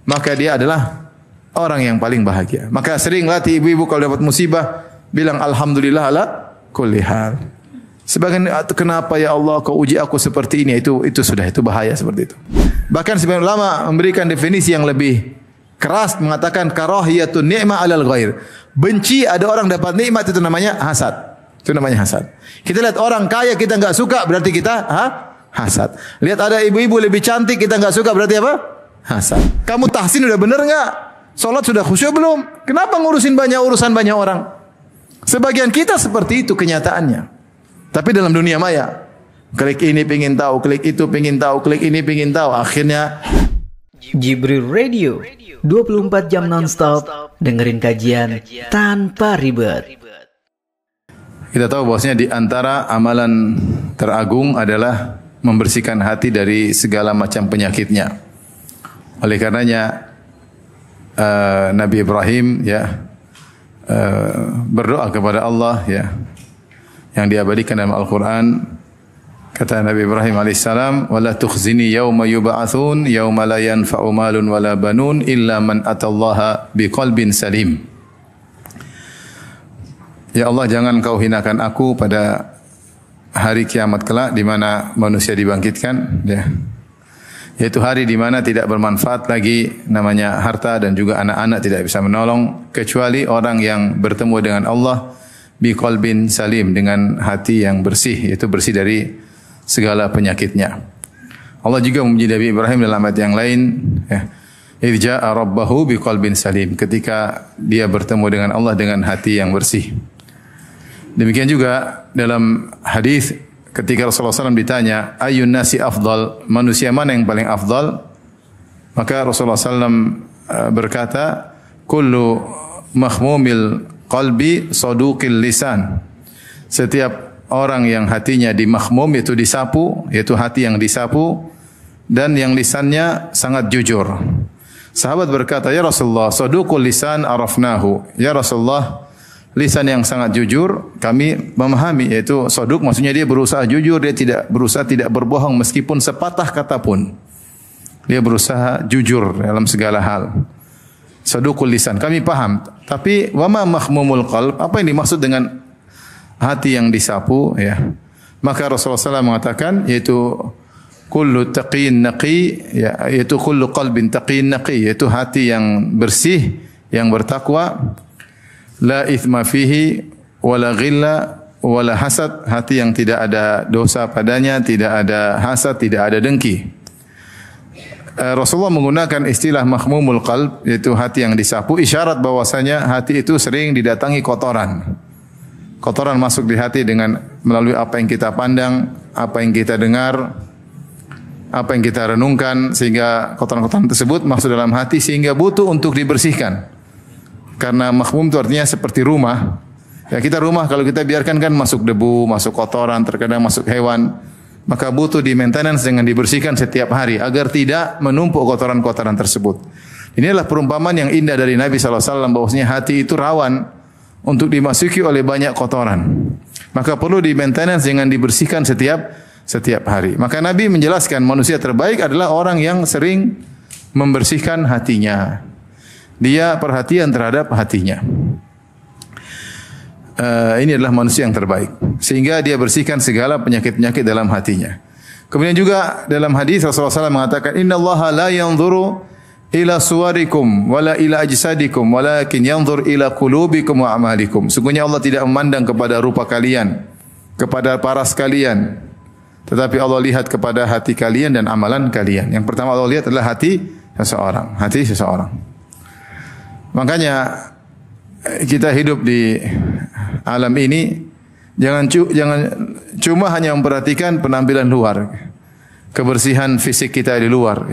maka dia adalah orang yang paling bahagia. Maka sering latih ibu-ibu kalau dapat musibah bilang alhamdulillah ala kulli hal. Sebagian kenapa ya Allah kau uji aku seperti ini, itu sudah itu bahaya seperti itu. Bahkan sebagian ulama memberikan definisi yang lebih keras, mengatakan karahiyatun ni'mah 'alal ghair. Benci ada orang dapat nikmat, itu namanya hasad. Itu namanya hasad. Kita lihat orang kaya kita enggak suka, berarti kita hasad. Lihat ada ibu-ibu lebih cantik kita enggak suka, berarti apa? Hasad. Kamu tahsin udah benar enggak? Salat sudah khusyuk belum? Kenapa ngurusin urusan banyak orang? Sebagian kita seperti itu kenyataannya. Tapi dalam dunia maya, klik ini pengin tahu, klik itu pengin tahu, klik ini pengin tahu, akhirnya Jibril Radio 24 jam nonstop dengerin kajian tanpa ribet. Kita tahu bahwasanya di antara amalan teragung adalah membersihkan hati dari segala macam penyakitnya. Oleh karenanya Nabi Ibrahim berdoa kepada Allah yang diabadikan dalam Al-Quran. Kata Nabi Ibrahim alaihissalam, "Wala tukhzini yauma yub'atsun yauma la yanfa'u malun wala banun illa man atallaha biqalbin salim." Ya Allah, jangan kau hinakan aku pada hari kiamat kelak di mana manusia dibangkitkan, yaitu hari di mana tidak bermanfaat lagi namanya harta dan juga anak-anak tidak bisa menolong kecuali orang yang bertemu dengan Allah biqalbin salim, dengan hati yang bersih, yaitu bersih dari segala penyakitnya. Allah juga memuji Nabi Ibrahim dalam ayat yang lain, idza rabbahu biqalbin salim, ketika dia bertemu dengan Allah dengan hati yang bersih. Demikian juga dalam hadis ketika Rasulullah SAW ditanya ayyun nasi afdal, manusia mana yang paling afdal, maka Rasulullah SAW berkata kullu mahmumil qalbi saduqil lisan, setiap orang yang hatinya dimakhmum, yaitu disapu, yaitu hati yang disapu, dan yang lisannya sangat jujur. Sahabat berkata, ya Rasulullah, saduqul lisan arafnahu. Ya Rasulullah, lisan yang sangat jujur kami memahami, yaitu saduq maksudnya dia berusaha jujur, dia tidak berusaha tidak berbohong meskipun sepatah kata pun. Dia berusaha jujur dalam segala hal. Saduqul lisan kami paham, tapi wama makhmumul qalb, apa yang dimaksud dengan hati yang disapu, maka Rasulullah SAW mengatakan yaitu kullu taqin naqi, yaitu kullu qalbin taqin naqi, yaitu hati yang bersih, yang bertakwa, la ithma fihi wala ghilla wala hasad, hati yang tidak ada dosa padanya, tidak ada hasad, tidak ada dengki. Rasulullah menggunakan istilah makhmumul qalb, yaitu hati yang disapu, isyarat bahwasanya hati itu sering didatangi kotoran. Kotoran masuk di hati dengan melalui apa yang kita pandang, apa yang kita dengar, apa yang kita renungkan, sehingga kotoran-kotoran tersebut masuk dalam hati sehingga butuh untuk dibersihkan. Karena makhmum itu artinya seperti rumah. Ya, kita rumah kalau kita biarkan kan masuk debu, masuk kotoran, terkadang masuk hewan, maka butuh di maintenance dengan dibersihkan setiap hari agar tidak menumpuk kotoran-kotoran tersebut. Inilah perumpamaan yang indah dari Nabi SAW bahwasanya hati itu rawan untuk dimasuki oleh banyak kotoran. Maka perlu di maintenance dengan dibersihkan setiap hari. Maka Nabi menjelaskan manusia terbaik adalah orang yang sering membersihkan hatinya. Dia perhatian terhadap hatinya. Ini adalah manusia yang terbaik. Sehingga dia bersihkan segala penyakit-penyakit dalam hatinya. Kemudian juga dalam hadis Rasulullah SAW mengatakan, Inna Allah la yanzuru ila suwarikum wala ila ajsadikum walakin yanzur ila qulubikum wa a'malikum. Sungguhnya Allah tidak memandang kepada rupa kalian, kepada paras kalian, tetapi Allah lihat kepada hati kalian dan amalan kalian. Yang pertama Allah lihat adalah hati seseorang. Makanya kita hidup di alam ini jangan cuma hanya memperhatikan penampilan luar, kebersihan fisik kita di luar,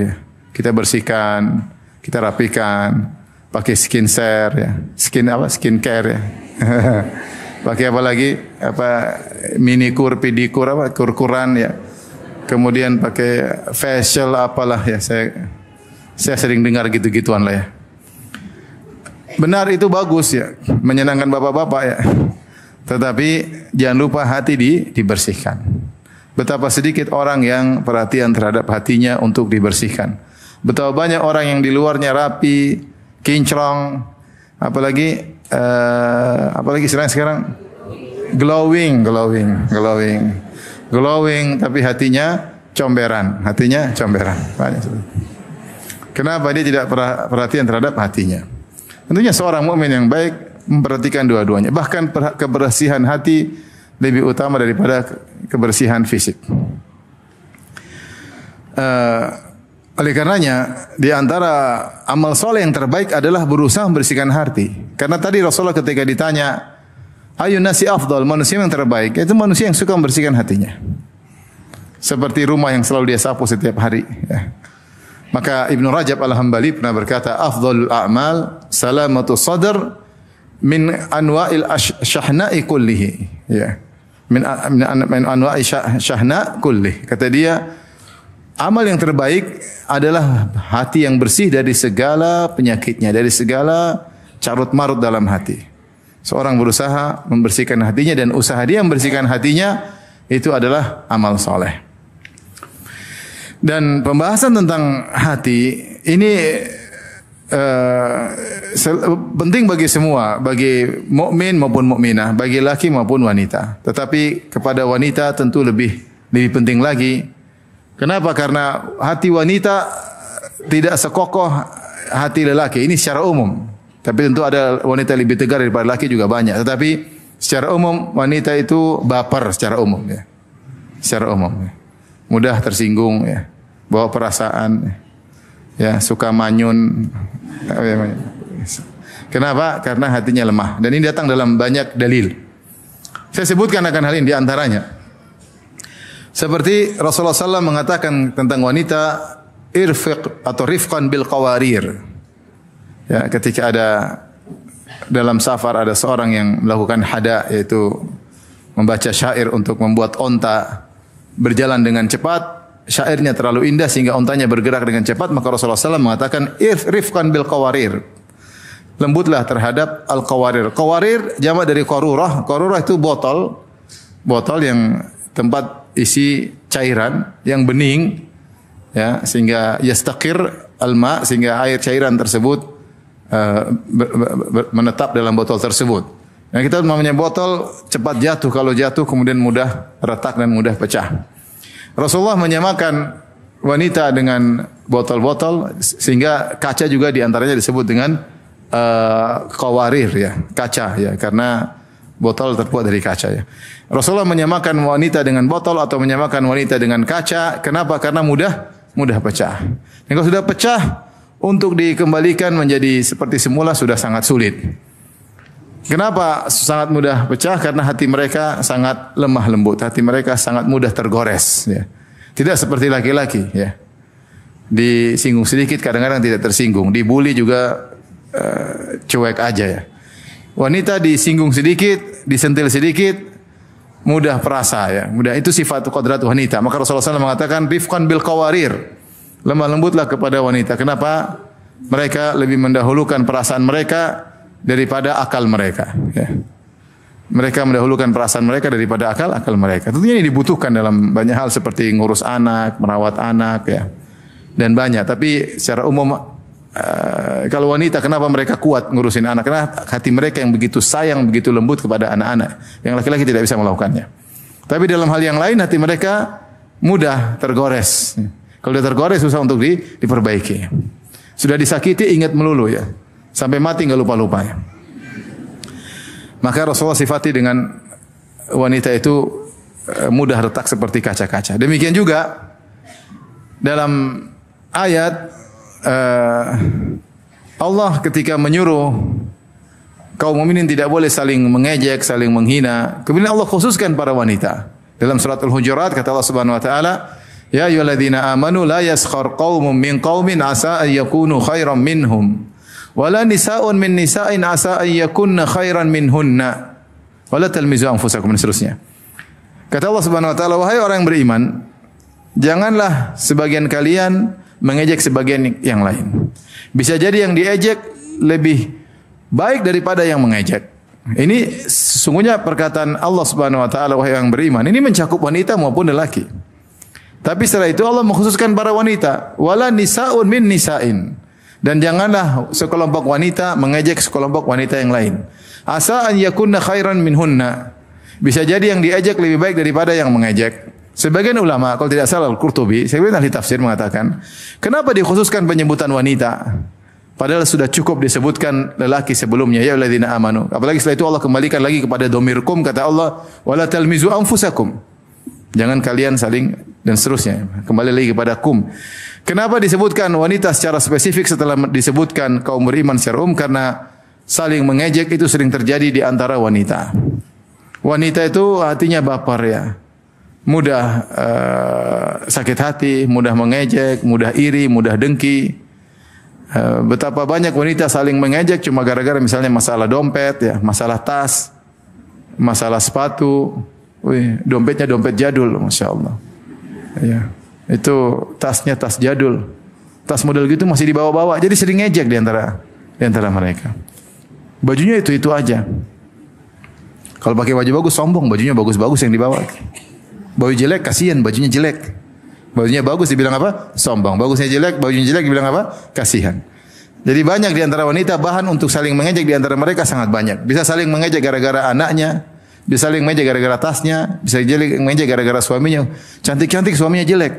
Kita bersihkan, kita rapikan, pakai skincare, skincare, pakai apa lagi? Minikur, pedikur, kurkuran, Kemudian pakai facial apalah, Saya sering dengar gitu-gituan lah, Benar, itu bagus, menyenangkan bapak-bapak, Tetapi jangan lupa hati dibersihkan. Betapa sedikit orang yang perhatian terhadap hatinya untuk dibersihkan. Betapa banyak orang yang di luarnya rapi, kinclong, apalagi sekarang glowing, tapi hatinya comberan. Banyak. Kenapa dia tidak perhatian terhadap hatinya? Tentunya seorang mukmin yang baik memperhatikan dua-duanya. Bahkan kebersihan hati lebih utama daripada kebersihan fisik. Oleh karenanya, di antara amal soleh yang terbaik adalah berusaha membersihkan hati. Karena tadi Rasulullah ketika ditanya, ayun nasi afdal, manusia yang terbaik, itu manusia yang suka membersihkan hatinya. Seperti rumah yang selalu dia sapu setiap hari. Ya. Maka Ibnu Rajab Al-Hambali pernah berkata, afdalul a'mal salamatu sadr min anwa'il syahna'i kullihi. Ya. Min anwa'i syahna' kullih. Kata dia, amal yang terbaik adalah hati yang bersih dari segala penyakitnya, dari segala carut marut dalam hati. Seorang berusaha membersihkan hatinya dan usaha dia membersihkan hatinya itu adalah amal soleh. Dan pembahasan tentang hati ini penting bagi semua, bagi mukmin maupun mukminah, bagi laki maupun wanita. Tetapi kepada wanita tentu lebih penting lagi. Kenapa? Karena hati wanita tidak sekokoh hati lelaki. Ini secara umum. Tapi tentu ada wanita lebih tegar daripada laki juga banyak. Tetapi secara umum wanita itu baper secara umum. Ya. Secara umum. Ya. Mudah tersinggung. Ya. Bawa perasaan. Ya. Suka manyun. Kenapa? Karena hatinya lemah. Dan ini datang dalam banyak dalil. Saya sebutkan akan hal ini di antaranya. Seperti Rasulullah SAW mengatakan tentang wanita irfiq atau rifqan bil qawarir. Ya, ketika ada dalam safar ada seorang yang melakukan hada, yaitu membaca syair untuk membuat onta berjalan dengan cepat. Syairnya terlalu indah sehingga ontanya bergerak dengan cepat, maka Rasulullah SAW mengatakan rifqan bil qawarir. Lembutlah terhadap al-qawarir. Qawarir jamak dari qarurah. Qarurah itu botol yang tempat isi cairan yang bening, ya, sehingga yastaqir al-ma, sehingga air cairan tersebut menetap dalam botol tersebut. Nah, kita namanya botol cepat jatuh, kalau jatuh kemudian mudah retak dan mudah pecah. Rasulullah menyamakan wanita dengan botol-botol, sehingga kaca juga diantaranya disebut dengan qawarir, ya, kaca, ya, karena botol terbuat dari kaca, ya. Rasulullah menyamakan wanita dengan botol atau menyamakan wanita dengan kaca. Kenapa? Karena mudah pecah. Dan kalau sudah pecah, untuk dikembalikan menjadi seperti semula sudah sangat sulit. Kenapa sangat mudah pecah? Karena hati mereka sangat lemah lembut. Hati mereka sangat mudah tergores. Ya. Tidak seperti laki-laki. Ya. Disinggung sedikit, kadang-kadang tidak tersinggung. Dibuli juga cuek aja, ya. Wanita disinggung sedikit, disentil sedikit, mudah perasa, ya. Mudah, itu sifat qadrat wanita. Maka Rasulullah SAW mengatakan rifqan bil qawarir. Lemah lembutlah kepada wanita. Kenapa? Mereka lebih mendahulukan perasaan mereka daripada akal mereka, ya. Mereka mendahulukan perasaan mereka daripada akal mereka. Tentunya ini dibutuhkan dalam banyak hal seperti ngurus anak, merawat anak, ya. Dan banyak, tapi secara umum kalau wanita, kenapa mereka kuat ngurusin anak? Karena hati mereka yang begitu sayang, begitu lembut kepada anak-anak. Yang laki-laki tidak bisa melakukannya. Tapi dalam hal yang lain hati mereka mudah tergores. Kalau dia tergores susah untuk diperbaiki. Sudah disakiti ingat melulu, ya. Sampai mati enggak lupa-lupa, ya. Maka Rasulullah sifati dengan wanita itu mudah retak seperti kaca-kaca. Demikian juga dalam ayat Allah ketika menyuruh kaum mukminin tidak boleh saling mengejek, saling menghina. Kemudian Allah khususkan para wanita. Dalam surat Al-Hujurat kata Allah Subhanahu wa taala, "Ya ayyuhalladzina amanu la yaskhar qaumun min qaumin asa an yakunu khairan minhum, wala nisa'un min nisa'in asa an yakunna khairan minhunna, wala talmizu anfusakum," dan seterusnya. Kata Allah Subhanahu wa taala, "Wahai orang yang beriman, janganlah sebagian kalian mengejek sebagian yang lain. Bisa jadi yang diejek lebih baik daripada yang mengejek." Ini sesungguhnya perkataan Allah Subhanahu wa taala, wahai yang beriman. Ini mencakup wanita maupun lelaki. Tapi setelah itu Allah mengkhususkan para wanita, wala nisaun min nisain. Dan janganlah sekelompok wanita mengejek sekelompok wanita yang lain. Asa an yakunna khairan minhunna. Bisa jadi yang diejek lebih baik daripada yang mengejek. Sebagian ulama, kalau tidak salah Al-Qurtubi, sebagian ahli tafsir mengatakan, kenapa dikhususkan penyebutan wanita? Padahal sudah cukup disebutkan lelaki sebelumnya, ya alladzina amanu. Apalagi setelah itu Allah kembalikan lagi kepada domirkum, kata Allah, wala talmizu anfusakum. Jangan kalian saling dan seterusnya. Kembali lagi kepada kum. Kenapa disebutkan wanita secara spesifik setelah disebutkan kaum beriman secara umum? Karena saling mengejek itu sering terjadi di antara wanita. Wanita itu hatinya baper ya. Mudah sakit hati, mudah mengejek, mudah iri, mudah dengki. Betapa banyak wanita saling mengejek cuma gara-gara misalnya masalah dompet ya, masalah tas, masalah sepatu. Wih, dompetnya dompet jadul, Masya Allah. Ya, itu tasnya tas jadul. Tas model gitu masih dibawa-bawa. Jadi sering ngejek di antara mereka. Bajunya itu aja. Kalau pakai baju bagus sombong, bajunya bagus-bagus yang dibawa. Baju jelek kasihan, bajunya jelek. Bajunya bagus dibilang apa? Sombong. Bagusnya jelek, bajunya jelek dibilang apa? Kasihan. Jadi banyak di antara wanita bahan untuk saling mengejek di antara mereka sangat banyak. Bisa saling mengejek gara-gara anaknya, bisa saling mengejek gara-gara tasnya, bisa mengejek gara-gara suaminya. Cantik-cantik suaminya jelek.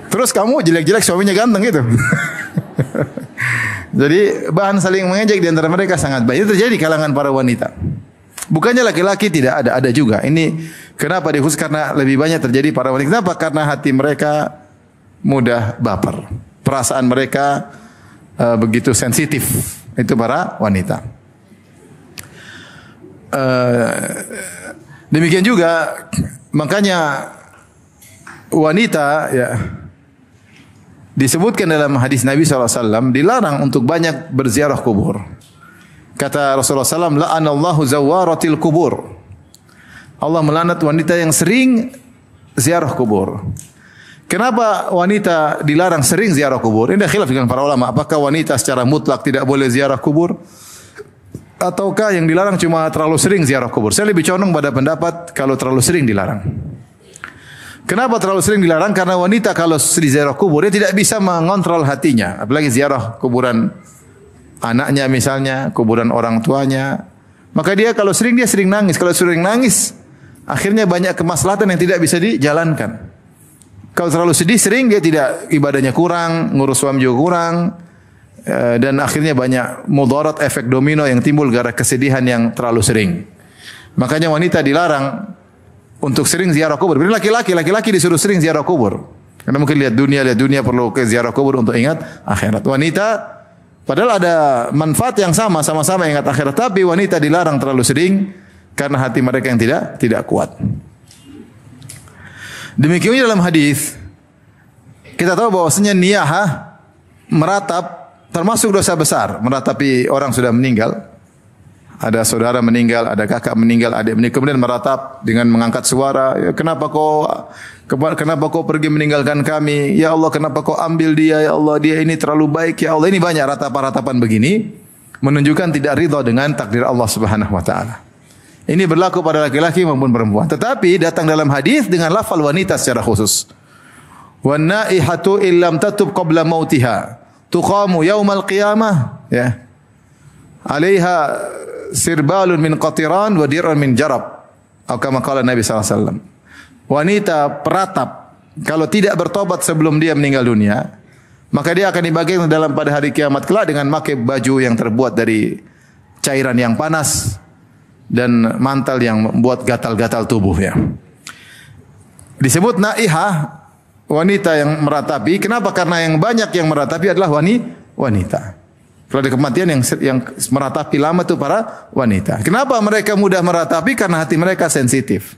Terus kamu jelek-jelek suaminya ganteng gitu. Jadi bahan saling mengejek di antara mereka sangat banyak. Itu terjadi di kalangan para wanita. Bukannya laki-laki tidak ada juga. Ini kenapa dikhusus karena lebih banyak terjadi para wanita. Kenapa? Karena hati mereka mudah baper. Perasaan mereka begitu sensitif. Itu para wanita. Demikian juga makanya wanita ya disebutkan dalam hadis Nabi SAW dilarang untuk banyak berziarah kubur. Kata Rasulullah SAW, la'anallahu zawaratil kubur. Allah melaknat wanita yang sering ziarah kubur. Kenapa wanita dilarang sering ziarah kubur? Ini khilaf dengan para ulama. Apakah wanita secara mutlak tidak boleh ziarah kubur? Ataukah yang dilarang cuma terlalu sering ziarah kubur? Saya lebih condong pada pendapat kalau terlalu sering dilarang. Kenapa terlalu sering dilarang? Karena wanita kalau ziarah kubur dia tidak bisa mengontrol hatinya, apalagi ziarah kuburan anaknya misalnya, kuburan orang tuanya. Maka dia kalau sering nangis. Kalau sering nangis, akhirnya banyak kemaslahatan yang tidak bisa dijalankan. Kalau terlalu sedih sering dia tidak, ibadahnya kurang, ngurus suami juga kurang. Dan akhirnya banyak mudarat, efek domino yang timbul gara kesedihan yang terlalu sering. Makanya wanita dilarang untuk sering ziarah kubur. Bila laki-laki disuruh sering ziarah kubur. Karena mungkin lihat dunia perlu ke ziarah kubur untuk ingat akhirat. Wanita padahal ada manfaat yang sama-sama ingat akhirat, tapi wanita dilarang terlalu sering karena hati mereka yang tidak kuat. Demikian dalam hadis kita tahu bahwasanya niyahah meratap termasuk dosa besar, meratapi orang sudah meninggal. Ada saudara meninggal, ada kakak meninggal, adik meninggal, kemudian meratap dengan mengangkat suara, ya, kenapa kau pergi meninggalkan kami? Ya Allah, kenapa kau ambil dia? Ya Allah, dia ini terlalu baik. Ya Allah, ini banyak ratapan-ratapan begini menunjukkan tidak ridha dengan takdir Allah Subhanahu wa taala. Ini berlaku pada laki-laki maupun perempuan. Tetapi datang dalam hadis dengan lafal wanita secara khusus. Wan naihatu illam tatub qabla mautiha tuqamu yaumal qiyamah, ya. Alaiha sirbalun min qatiran wa dir'un min jarab. Atau kama qala Nabi sallallahu alaihi wasallam. Wanita peratap kalau tidak bertobat sebelum dia meninggal dunia, maka dia akan dibagikan dalam pada hari kiamat kelak dengan memakai baju yang terbuat dari cairan yang panas dan mantel yang membuat gatal-gatal tubuhnya. Disebut naihah, wanita yang meratapi. Kenapa? Karena yang banyak yang meratapi adalah wanita. Kalau ada kematian yang meratapi lama itu para wanita. Kenapa mereka mudah meratapi? Karena hati mereka sensitif.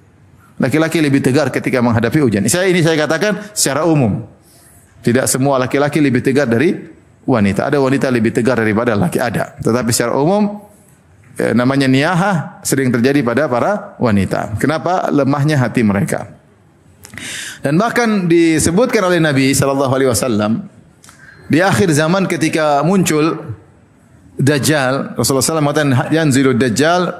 Laki-laki lebih tegar ketika menghadapi ujian. Ini saya katakan secara umum. Tidak semua laki-laki lebih tegar dari wanita. Ada wanita lebih tegar daripada laki, ada. Tetapi secara umum namanya niyahah sering terjadi pada para wanita. Kenapa? Lemahnya hati mereka. Dan bahkan disebutkan oleh Nabi sallallahu alaihi wasallam di akhir zaman ketika muncul Dajjal, Rasulullah SAW mengatakan yanzilu Dajjal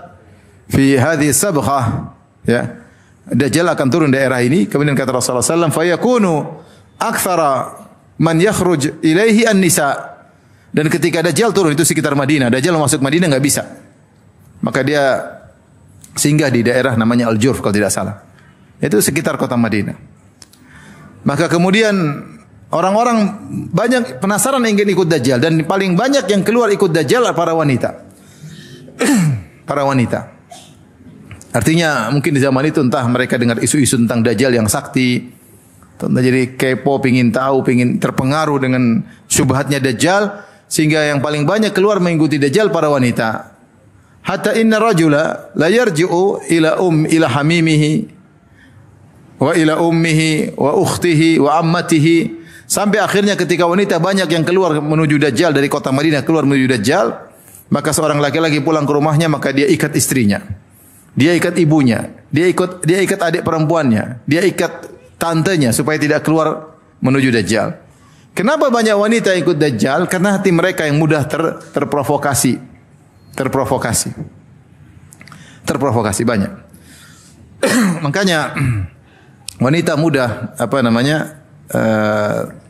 fi hadhihi sabghah, ya. Dajjal akan turun daerah ini. Kemudian kata Rasulullah SAW, fayakunu aktsara man yakhruj ilaihi an-nisa. Dan ketika Dajjal turun itu sekitar Madinah. Dajjal masuk Madinah enggak bisa. Maka dia singgah di daerah namanya Al-Jurf kalau tidak salah. Itu sekitar kota Madinah. Maka kemudian orang-orang banyak penasaran ingin ikut Dajjal dan paling banyak yang keluar ikut Dajjal para wanita. Para wanita. Artinya mungkin di zaman itu entah mereka dengar isu-isu tentang Dajjal yang sakti, jadi kepo, pingin tahu, pingin terpengaruh dengan syubhatnya Dajjal, sehingga yang paling banyak keluar mengikuti Dajjal para wanita. Hatta inna rajula la yarji'u ila hamimihi wa ila ummihi wa ukhtihi wa ammatihi. Sampai akhirnya ketika wanita banyak yang keluar menuju Dajjal dari kota Madinah keluar menuju Dajjal, maka seorang laki-laki pulang ke rumahnya maka dia ikat istrinya. Dia ikat ibunya, dia ikat adik perempuannya, dia ikat tantenya supaya tidak keluar menuju Dajjal. Kenapa banyak wanita ikut Dajjal? Karena hati mereka yang mudah terprovokasi. Terprovokasi banyak. Makanya wanita mudah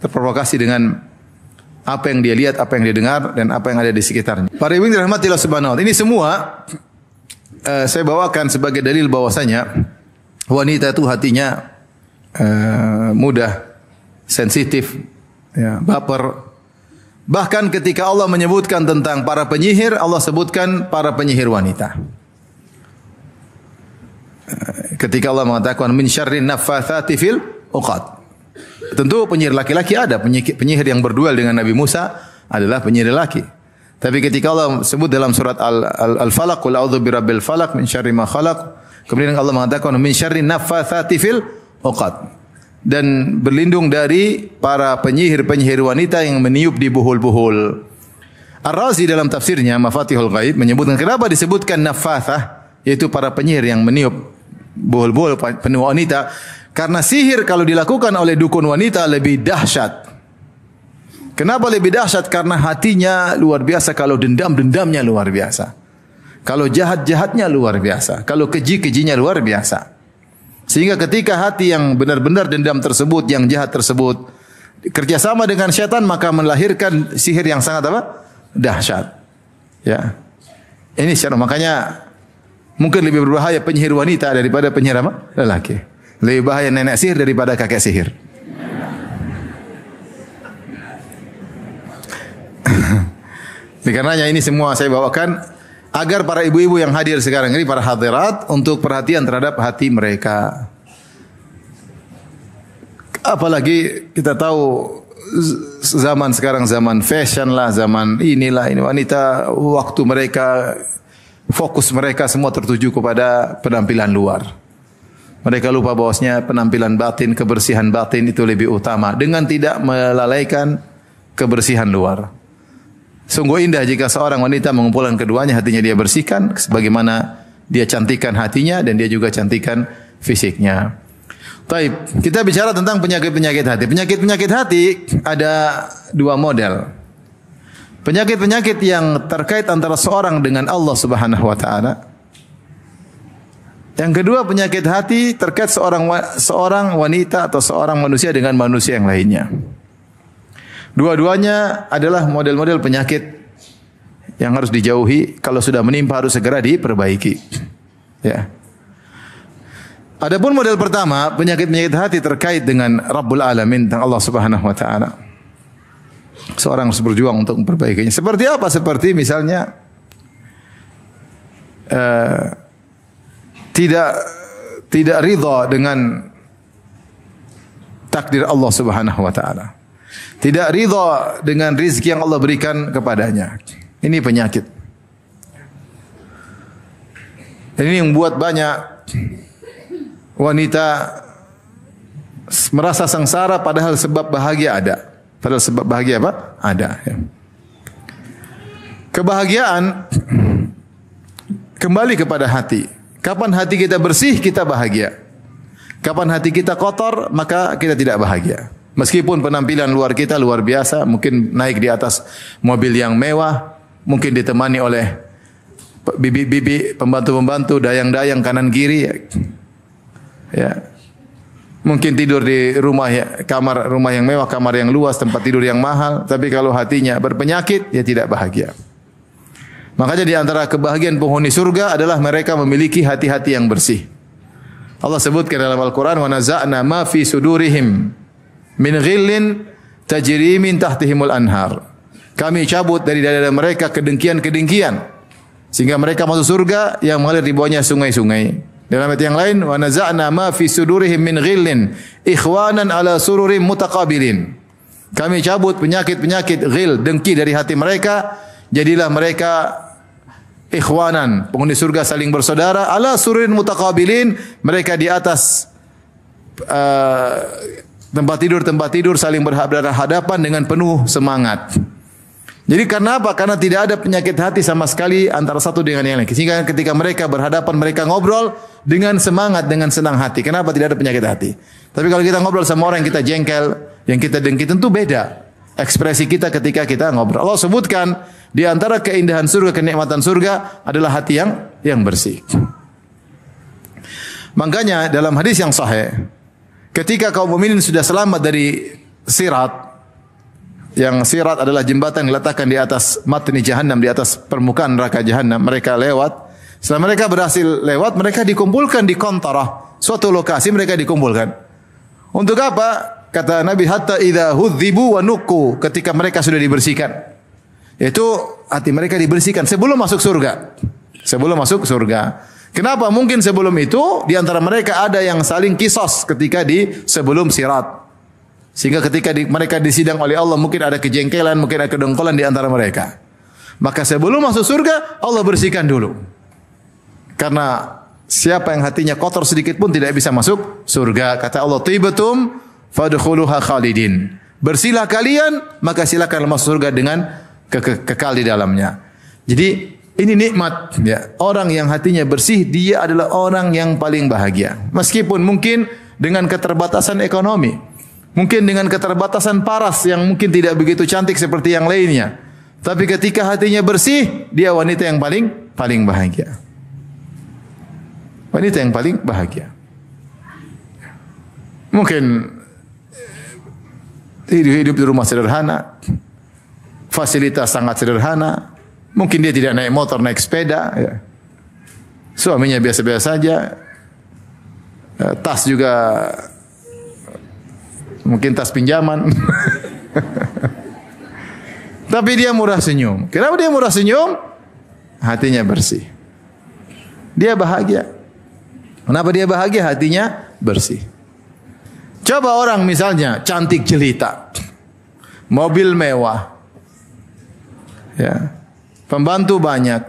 terprovokasi dengan apa yang dia lihat, apa yang dia dengar dan apa yang ada di sekitarnya. Para ibu dirahmati Allah Subhanahu wa taala. Ini semua saya bawakan sebagai dalil bahwasanya wanita itu hatinya mudah sensitif, ya, baper. Bahkan ketika Allah menyebutkan tentang para penyihir, Allah sebutkan para penyihir wanita. Ketika Allah mengatakan min syarrin naffatsati fil uqad. Tentu penyihir laki-laki ada, penyihir yang berduel dengan Nabi Musa adalah penyihir laki. Tapi ketika Allah sebut dalam surat Al-Falaq, qul a'udzu birabbil falaq min syarri ma khalaq. Kemudian Allah mengatakan min syarri naffatsati fil uqad. Dan berlindung dari para penyihir-penyihir wanita yang meniup di buhul-buhul. Ar-Razi dalam tafsirnya Mafatihul Ghaib menyebutkan kenapa disebutkan naffatsah, yaitu para penyihir yang meniup buhul-buhul penuh wanita, karena sihir kalau dilakukan oleh dukun wanita lebih dahsyat. Kenapa lebih dahsyat? Karena hatinya luar biasa, kalau dendam-dendamnya luar biasa. Kalau jahat-jahatnya luar biasa, kalau keji-kejinya luar biasa. Sehingga ketika hati yang benar-benar dendam tersebut, yang jahat tersebut, kerjasama dengan syaitan, maka melahirkan sihir yang sangat dahsyat. Ya, ini secara makanya mungkin lebih berbahaya penyihir wanita daripada penyihir lelaki. Lebih bahaya nenek sihir daripada kakek sihir. Karenanya ini semua saya bawakan agar para ibu-ibu yang hadir sekarang ini, para hadirat, untuk perhatian terhadap hati mereka. Apalagi kita tahu zaman sekarang zaman fashion lah, zaman ini wanita, waktu mereka, fokus mereka semua tertuju kepada penampilan luar. Mereka lupa bahwasanya penampilan batin, kebersihan batin itu lebih utama dengan tidak melalaikan kebersihan luar. Sungguh indah jika seorang wanita mengumpulkan keduanya, hatinya dia bersihkan sebagaimana dia cantikan hatinya dan dia juga cantikan fisiknya. Taib, kita bicara tentang penyakit-penyakit hati. Penyakit-penyakit hati ada dua model. Penyakit-penyakit yang terkait antara seorang dengan Allah Subhanahu wa taala. Yang kedua, penyakit hati terkait seorang wanita atau seorang manusia dengan manusia yang lainnya. Dua-duanya adalah model-model penyakit yang harus dijauhi. Kalau sudah menimpa harus segera diperbaiki. Ya. Adapun model pertama, penyakit-penyakit hati terkait dengan Rabbul Alamin, tentang Allah Subhanahu wa taala. Seorang harus berjuang untuk memperbaikinya. Seperti apa? Seperti misalnya tidak ridha dengan takdir Allah Subhanahu wa taala. Tidak ridha dengan rizki yang Allah berikan kepadanya. Ini penyakit. Ini yang membuat banyak wanita merasa sengsara padahal sebab bahagia ada. Padahal sebab bahagia apa? Ada. Kebahagiaan kembali kepada hati. Kapan hati kita bersih, kita bahagia. Kapan hati kita kotor, maka kita tidak bahagia. Meskipun penampilan luar kita luar biasa, mungkin naik di atas mobil yang mewah, mungkin ditemani oleh bibi-bibi, pembantu-pembantu, dayang-dayang kanan kiri. Ya. Mungkin tidur di rumah kamar rumah yang mewah, kamar yang luas, tempat tidur yang mahal, tapi kalau hatinya berpenyakit, ya tidak bahagia. Makanya di antara kebahagiaan penghuni surga adalah mereka memiliki hati-hati yang bersih. Allah sebutkan dalam Al-Quran, wa naza'na ma fi sudurihim min ghillin tajri min tahtihimul anhar. Kami cabut dari dada mereka kedengkian-kedengkian sehingga mereka masuk surga yang mengalir di bawahnya sungai-sungai. Dalam ayat yang lain, wa naza'na ma fi sudurihim min ghillin ikhwanan ala sururin mutaqabilin. Kami cabut penyakit-penyakit ghil, dengki dari hati mereka, jadilah mereka ikhwanan, penghuni surga saling bersaudara, ala sururin mutaqabilin, mereka di atas tempat tidur saling berhadapan dengan penuh semangat. Jadi karena apa? Karena tidak ada penyakit hati sama sekali antara satu dengan yang lain. Sehingga ketika mereka berhadapan, mereka ngobrol dengan semangat, dengan senang hati. Kenapa tidak ada penyakit hati? Tapi kalau kita ngobrol sama orang yang kita jengkel, yang kita dengki, tentu beda ekspresi kita ketika kita ngobrol. Allah sebutkan di antara keindahan surga, kenikmatan surga adalah hati yang bersih. Makanya dalam hadis yang sahih, ketika kaum mukminin sudah selamat dari sirat, yang sirat adalah jembatan yang diletakkan di atas matni jahannam, di atas permukaan neraka jahannam. Mereka lewat. Setelah mereka berhasil lewat, mereka dikumpulkan di qantarah, suatu lokasi mereka dikumpulkan. Untuk apa? Kata Nabi, hatta idza hudzibu wa nuqu, ketika mereka sudah dibersihkan. Yaitu hati mereka dibersihkan sebelum masuk surga. Sebelum masuk surga. Kenapa? Mungkin sebelum itu di antara mereka ada yang saling kisos ketika di sebelum sirat. Sehingga ketika mereka disidang oleh Allah mungkin ada kejengkelan, mungkin ada kedongkolan di antara mereka. Maka sebelum masuk surga Allah bersihkan dulu. Karena siapa yang hatinya kotor sedikit pun tidak bisa masuk surga. Kata Allah, "Tibatum fadkhuluha khalidin." Bersihlah kalian, maka silakan masuk surga dengan kekal di dalamnya. Jadi ini nikmat ya. Orang yang hatinya bersih, dia adalah orang yang paling bahagia. Meskipun mungkin dengan keterbatasan ekonomi. Mungkin dengan keterbatasan paras yang mungkin tidak begitu cantik seperti yang lainnya. Tapi ketika hatinya bersih, dia wanita yang paling bahagia. Wanita yang paling bahagia. Mungkin hidup di rumah sederhana, fasilitas sangat sederhana. Mungkin dia tidak naik motor, naik sepeda. Ya. Suaminya biasa-biasa saja. Tas juga mungkin tas pinjaman. Tapi dia murah senyum. Kenapa dia murah senyum? Hatinya bersih. Dia bahagia. Kenapa dia bahagia? Hatinya bersih. Coba orang misalnya cantik jelita, mobil mewah, ya, pembantu banyak,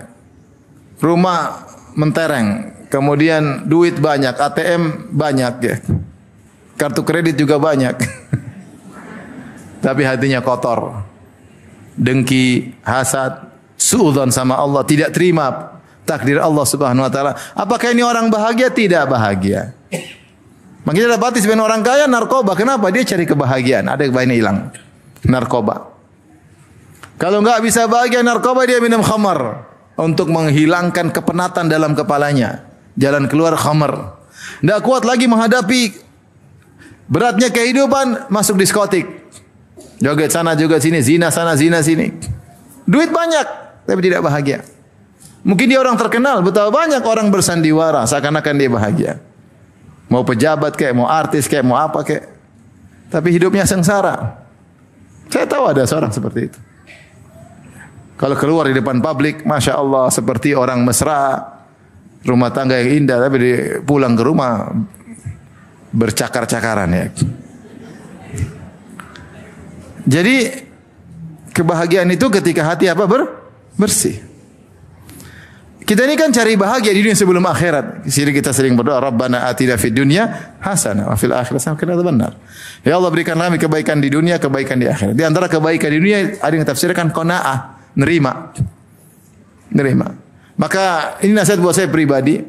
rumah mentereng, kemudian duit banyak, ATM banyak, ya. Kartu kredit juga banyak. Tapi hatinya kotor. Dengki, hasad, suudzon sama Allah, tidak terima takdir Allah Subhanahu wa taala. Apakah ini orang bahagia? Tidak bahagia. Makanya dapati sebagian orang kaya narkoba. Kenapa? Dia cari kebahagiaan. Ada kebahagiaan hilang. Narkoba. Kalau enggak bisa bahagia narkoba, dia minum khamar untuk menghilangkan kepenatan dalam kepalanya. Jalan keluar khamar. Enggak kuat lagi menghadapi beratnya kehidupan, masuk diskotik. Joget sana, joget sini, zina sana, zina sini. Duit banyak, tapi tidak bahagia. Mungkin dia orang terkenal, betapa banyak orang bersandiwara, seakan-akan dia bahagia. Mau pejabat kayak, mau artis kayak, mau apa kayak. Tapi hidupnya sengsara. Saya tahu ada seorang seperti itu. Kalau keluar di depan publik, Masya Allah, seperti orang mesra, rumah tangga yang indah, tapi pulang ke rumah bercakar-cakaran ya. Jadi kebahagiaan itu ketika hati apa? Bersih. Kita ini kan cari bahagia di dunia sebelum akhirat. Jadi kita sering berdoa, Rabbana atina fid dunya hasanah wa fil akhirati hasanah wa qina adzabannar. Ya Allah, berikan kami kebaikan di dunia, kebaikan di akhirat. Di antara kebaikan di dunia ada yang tafsirkan qanaah, nerima. Maka ini nasihat buat saya pribadi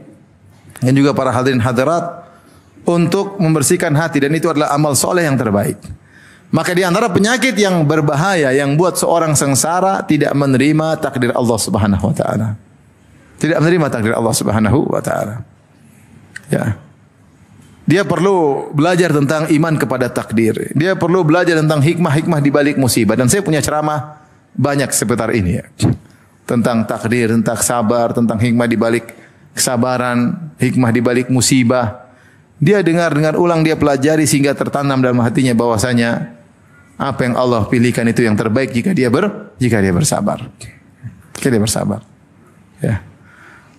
dan juga para hadirin hadirat untuk membersihkan hati, dan itu adalah amal soleh yang terbaik. Maka di antara penyakit yang berbahaya yang buat seorang sengsara, tidak menerima takdir Allah Subhanahu wa taala. Tidak menerima takdir Allah Subhanahu wa taala. Ya. Dia perlu belajar tentang iman kepada takdir. Dia perlu belajar tentang hikmah-hikmah di balik musibah. Dan saya punya ceramah banyak seputar ini ya. Tentang takdir, tentang sabar, tentang hikmah di balik kesabaran, hikmah di balik musibah. Dia dengar ulang, dia pelajari sehingga tertanam dalam hatinya bahwasanya apa yang Allah pilihkan itu yang terbaik jika dia bersabar. Jika dia bersabar. Ya.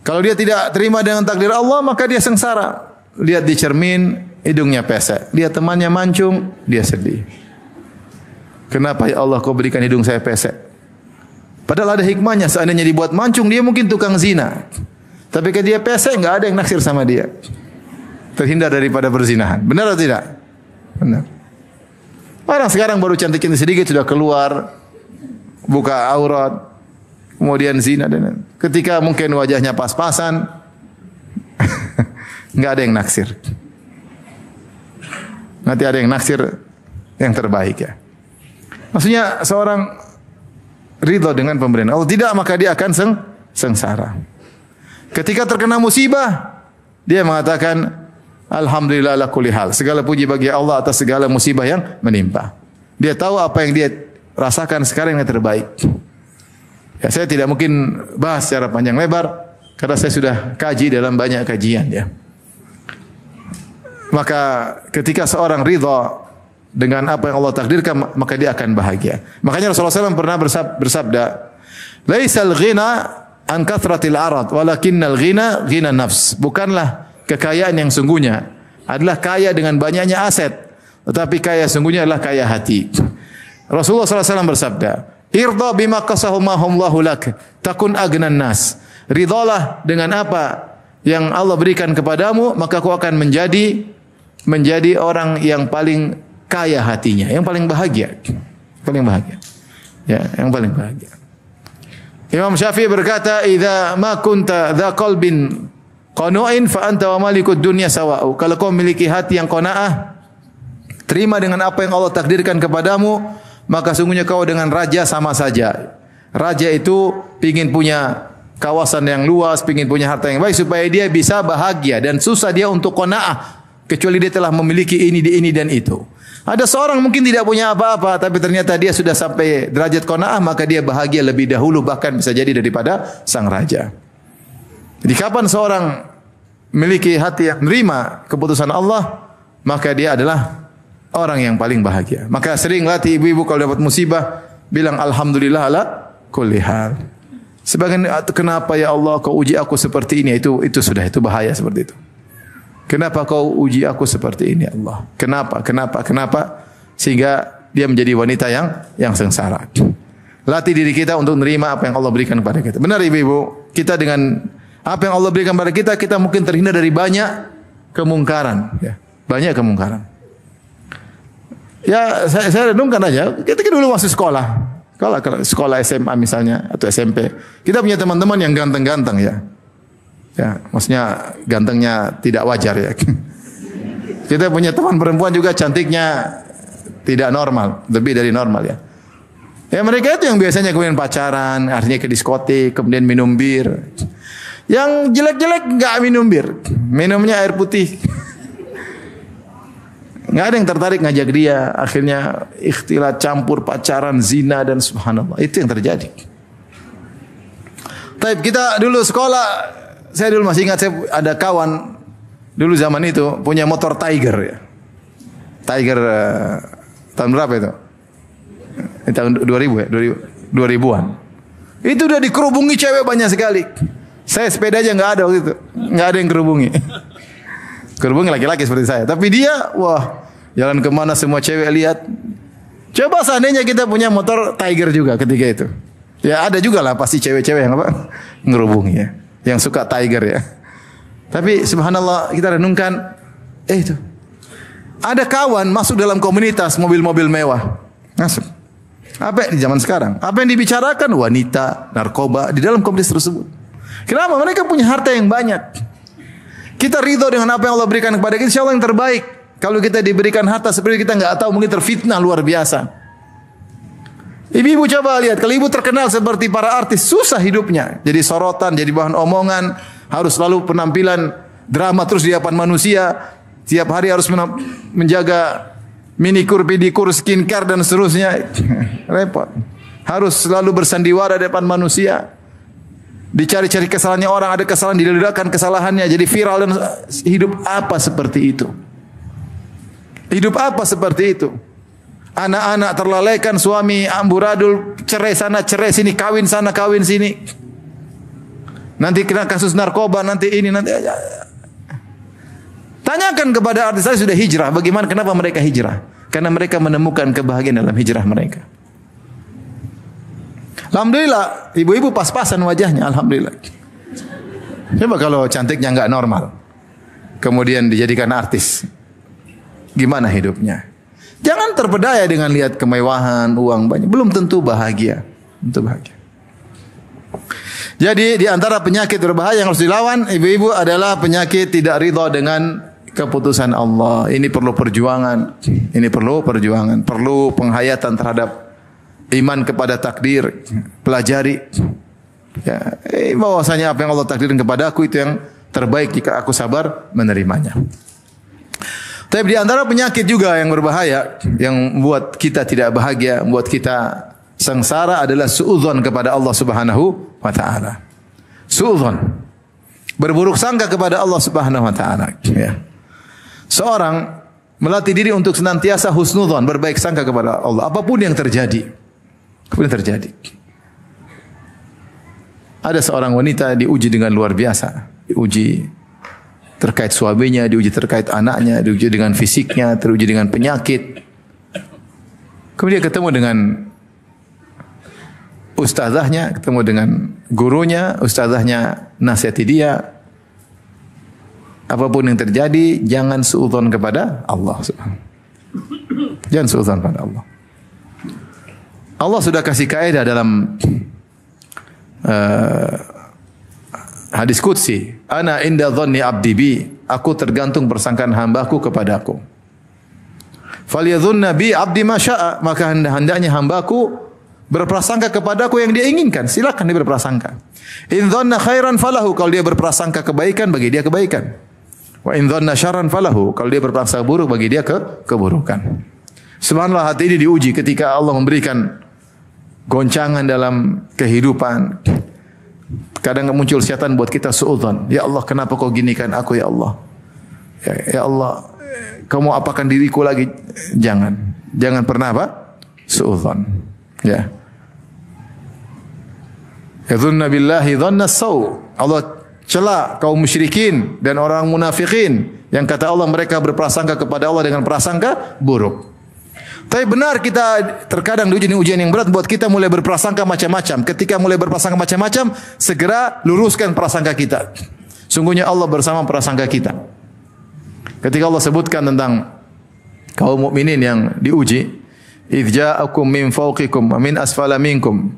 Kalau dia tidak terima dengan takdir Allah, maka dia sengsara. Lihat di cermin, hidungnya pesek. Lihat temannya mancung, dia sedih. Kenapa ya Allah kau berikan hidung saya pesek? Padahal ada hikmahnya. Seandainya dibuat mancung, dia mungkin tukang zina. Tapi ketika dia pesek, enggak ada yang naksir sama dia. Terhindar daripada berzinahan. Benar atau tidak? Benar. Orang sekarang baru cantik-cantik sedikit sudah keluar, buka aurat, kemudian zina dan ketika mungkin wajahnya pas-pasan, enggak ada yang naksir. Nanti ada yang naksir yang terbaik ya. Maksudnya seorang ridha dengan pemberian Allah, tidak maka dia akan sengsara. Ketika terkena musibah, dia mengatakan alhamdulillah ala kulli hal. Segala puji bagi Allah atas segala musibah yang menimpa. Dia tahu apa yang dia rasakan sekarang yang terbaik. Ya, saya tidak mungkin bahas secara panjang lebar karena saya sudah kaji dalam banyak kajian ya. Maka ketika seorang ridha dengan apa yang Allah takdirkan, maka dia akan bahagia. Makanya Rasulullah SAW pernah bersabda, "Laisal ghina an kathratil arad, walakinnal ghina ghina nafs." Bukanlah kekayaan yang sungguhnya adalah kaya dengan banyaknya aset, tetapi kaya sungguhnya adalah kaya hati. Rasulullah SAW bersabda, "Irda bima qasahumahumullahu lak, takun agnan nas." Ridhalah dengan apa yang Allah berikan kepadamu, maka kau akan menjadi orang yang paling kaya hatinya, yang paling bahagia. Paling bahagia. Ya, yang paling bahagia. Imam Syafi'i berkata, "Idza ma kunta dza qalbin qanu'in fa anta wa malikud dunya sawa'u." Kalau kau memiliki hati yang qanaah, terima dengan apa yang Allah takdirkan kepadamu, maka sungguhnya kau dengan raja sama saja. Raja itu ingin punya kawasan yang luas, ingin punya harta yang baik supaya dia bisa bahagia dan susah dia untuk qanaah kecuali dia telah memiliki ini dan itu. Ada seorang mungkin tidak punya apa-apa tapi ternyata dia sudah sampai derajat qanaah, maka dia bahagia lebih dahulu bahkan bisa jadi daripada sang raja. Jadi kapan seorang memiliki hati yang menerima keputusan Allah, maka dia adalah orang yang paling bahagia. Maka sering latih ibu-ibu kalau dapat musibah bilang alhamdulillah ala kulli hal. Sebagian kenapa ya Allah kau uji aku seperti ini, itu sudah itu bahaya seperti itu. Kenapa kau uji aku seperti ini Allah? Kenapa? Sehingga dia menjadi wanita yang sengsara. Latih diri kita untuk menerima apa yang Allah berikan kepada kita. Benar ibu-ibu, kita dengan apa yang Allah berikan kepada kita, kita mungkin terhindar dari banyak kemungkaran. Ya, banyak kemungkaran. Ya, saya renungkan aja. Ketika dulu masih sekolah SMA misalnya atau SMP, kita punya teman-teman yang ganteng-ganteng ya. Ya, maksudnya gantengnya tidak wajar ya. Kita punya teman perempuan juga cantiknya tidak normal, lebih dari normal ya. Ya mereka itu yang biasanya kemudian pacaran, akhirnya ke diskotik, kemudian minum bir. Yang jelek-jelek enggak minum bir, minumnya air putih. Enggak ada yang tertarik ngajak dia, akhirnya ikhtilat, campur, pacaran, zina dan subhanallah. Itu yang terjadi. Tapi kita dulu sekolah, saya dulu masih ingat, saya ada kawan dulu zaman itu punya motor Tiger ya. Tiger tahun berapa itu? Tahun 2000 ya, 2000-an. Itu udah dikerubungi cewek banyak sekali. Saya sepeda aja enggak ada waktu itu. Enggak ada yang kerubungi. Kerubungi laki-laki seperti saya. Tapi dia, wah, jalan kemana semua cewek lihat. Coba seandainya kita punya motor Tiger juga ketika itu. Ya ada juga lah pasti cewek-cewek yang apa? Ngerubungi ya. Yang suka Tiger ya. Tapi subhanallah kita renungkan, itu. Ada kawan masuk dalam komunitas mobil-mobil mewah. Masuk. Apa di zaman sekarang? Apa yang dibicarakan? Wanita, narkoba di dalam komunitas tersebut. Kenapa? Mereka punya harta yang banyak. Kita ridho dengan apa yang Allah berikan kepada kita, insyaallah yang terbaik. Kalau kita diberikan harta seperti kita enggak tahu, mungkin terfitnah luar biasa. Ibu-ibu coba lihat, kalau ibu terkenal seperti para artis, susah hidupnya. Jadi sorotan, jadi bahan omongan, harus selalu penampilan drama terus di hadapan manusia. Tiap hari harus menjaga minikur, pedikur, skincare dan seterusnya. Repot. Harus selalu bersandiwara di depan manusia. Dicari-cari kesalahannya orang, ada kesalahan diledakan kesalahannya, jadi viral. Dan hidup apa seperti itu? Hidup apa seperti itu? Anak-anak terlalaikan, suami amburadul, cerai sana, cerai sini, kawin sana, kawin sini. Nanti kena kasus narkoba, nanti ini, nanti. Tanyakan kepada artis saya sudah hijrah, bagaimana, kenapa mereka hijrah? Karena mereka menemukan kebahagiaan dalam hijrah mereka. Alhamdulillah, ibu-ibu pas-pasan wajahnya, alhamdulillah. Coba kalau cantiknya enggak normal, kemudian dijadikan artis, gimana hidupnya? Jangan terpedaya dengan lihat kemewahan, uang banyak, belum tentu bahagia. Tentu bahagia. Jadi di antara penyakit berbahaya yang harus dilawan ibu-ibu adalah penyakit tidak ridha dengan keputusan Allah. Ini perlu perjuangan. Ini perlu perjuangan. Perlu penghayatan terhadap iman kepada takdir. Pelajari. Ya, bahwasanya apa yang Allah takdirkan kepada aku itu yang terbaik jika aku sabar menerimanya. Tapi di antara penyakit juga yang berbahaya, yang membuat kita tidak bahagia, membuat kita sengsara adalah suudzon kepada Allah Subhanahu wa taala. Suudzon. Berburuk sangka kepada Allah Subhanahu wa taala, ya. Seorang melatih diri untuk senantiasa husnudzon, berbaik sangka kepada Allah apapun yang terjadi. Apapun yang terjadi. Ada seorang wanita diuji dengan luar biasa, diuji terkait suaminya, diuji terkait anaknya, diuji dengan fisiknya, teruji dengan penyakit. Kemudian ketemu dengan ustazahnya, ketemu dengan gurunya, ustazahnya nasihati dia. Apapun yang terjadi, jangan suudzon kepada Allah. Jangan suudzon kepada Allah. Allah sudah kasih kaidah dalam hadis qudsi, ana inda dhanni abdi bi, aku tergantung persangkaan hambaku kepadaku. Falyadhunna bi abdi ma syaa, maka hendaknya hambaku berprasangka kepadaku yang dia inginkan. Silakan dia berprasangka. In dhanna khairan falahu, kalau dia berprasangka kebaikan, bagi dia kebaikan. Wa in dhanna syarran falahu, kalau dia berprasangka buruk, bagi dia keburukan. Subhanallah, hati ini diuji ketika Allah memberikan goncangan dalam kehidupan. Kadang muncul syaitan buat kita suudzon. Ya Allah, kenapa kau ginikan aku, ya Allah? Ya Allah, kamu apakan diriku lagi? Jangan pernah apa? Suudzon. Ya. Yadhunna billahi dhanna saw. Allah cela kaum musyrikin dan orang munafikin yang kata Allah mereka berprasangka kepada Allah dengan prasangka buruk. Tapi benar, kita terkadang diuji ujian yang berat buat kita mulai berprasangka macam-macam. Ketika mulai berprasangka macam-macam, segera luruskan prasangka kita. Sungguhnya Allah bersama prasangka kita. Ketika Allah sebutkan tentang kaum mukminin yang diuji, idz ja'akum min fawqikum wa min asfala minkum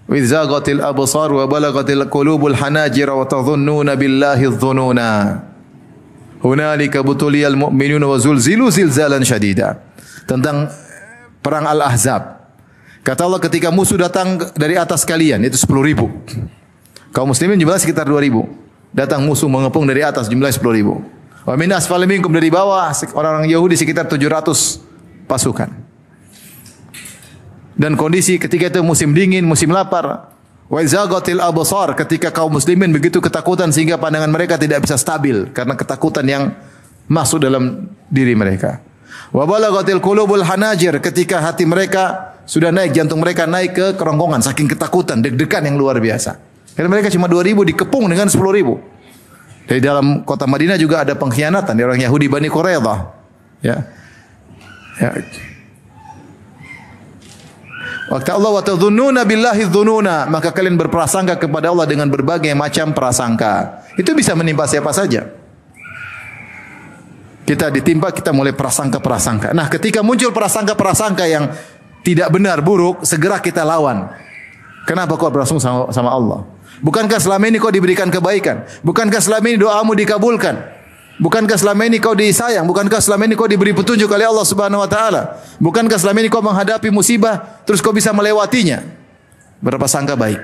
wa idz zaghatil absar wa balagatil qulubul hanajir wa tadhunnuna billahi adh-dhununa hunalika butuliyal mu'minuna wa zulzilu zilzalan syadida. Tentang perang Al-Ahzab. Kata Allah, ketika musuh datang dari atas kalian, itu 10.000. Kaum muslimin jumlah sekitar 2.000. Datang musuh mengepung dari atas, jumlah 10.000. Wa min asfali minkum, dari bawah orang Yahudi sekitar 700 pasukan. Dan kondisi ketika itu musim dingin, musim lapar. Wa izagatil absar, ketika kaum muslimin begitu ketakutan sehingga pandangan mereka tidak bisa stabil karena ketakutan yang masuk dalam diri mereka. Wa balagatil qulubul hanajir, ketika hati mereka sudah naik, jantung mereka naik ke kerongkongan saking ketakutan, deg-degan yang luar biasa. Karena mereka cuma 2.000 dikepung dengan 10.000. Dari dalam kota Madinah juga ada pengkhianatan dari orang Yahudi Bani Quraidah. Ya. Waktu Allah wa tadhunnuna billahi dhununa, maka kalian berprasangka kepada Allah dengan berbagai macam prasangka. Itu bisa menimpa siapa saja. Kita ditimpa, kita mulai prasangka-prasangka. Nah, ketika muncul prasangka-prasangka yang tidak benar, buruk, segera kita lawan. Kenapa kau berprasangka sama Allah? Bukankah selama ini kau diberikan kebaikan? Bukankah selama ini doamu dikabulkan? Bukankah selama ini kau disayang? Bukankah selama ini kau diberi petunjuk oleh Allah Subhanahu wa taala? Bukankah selama ini kau menghadapi musibah terus kau bisa melewatinya? Berprasangka baik.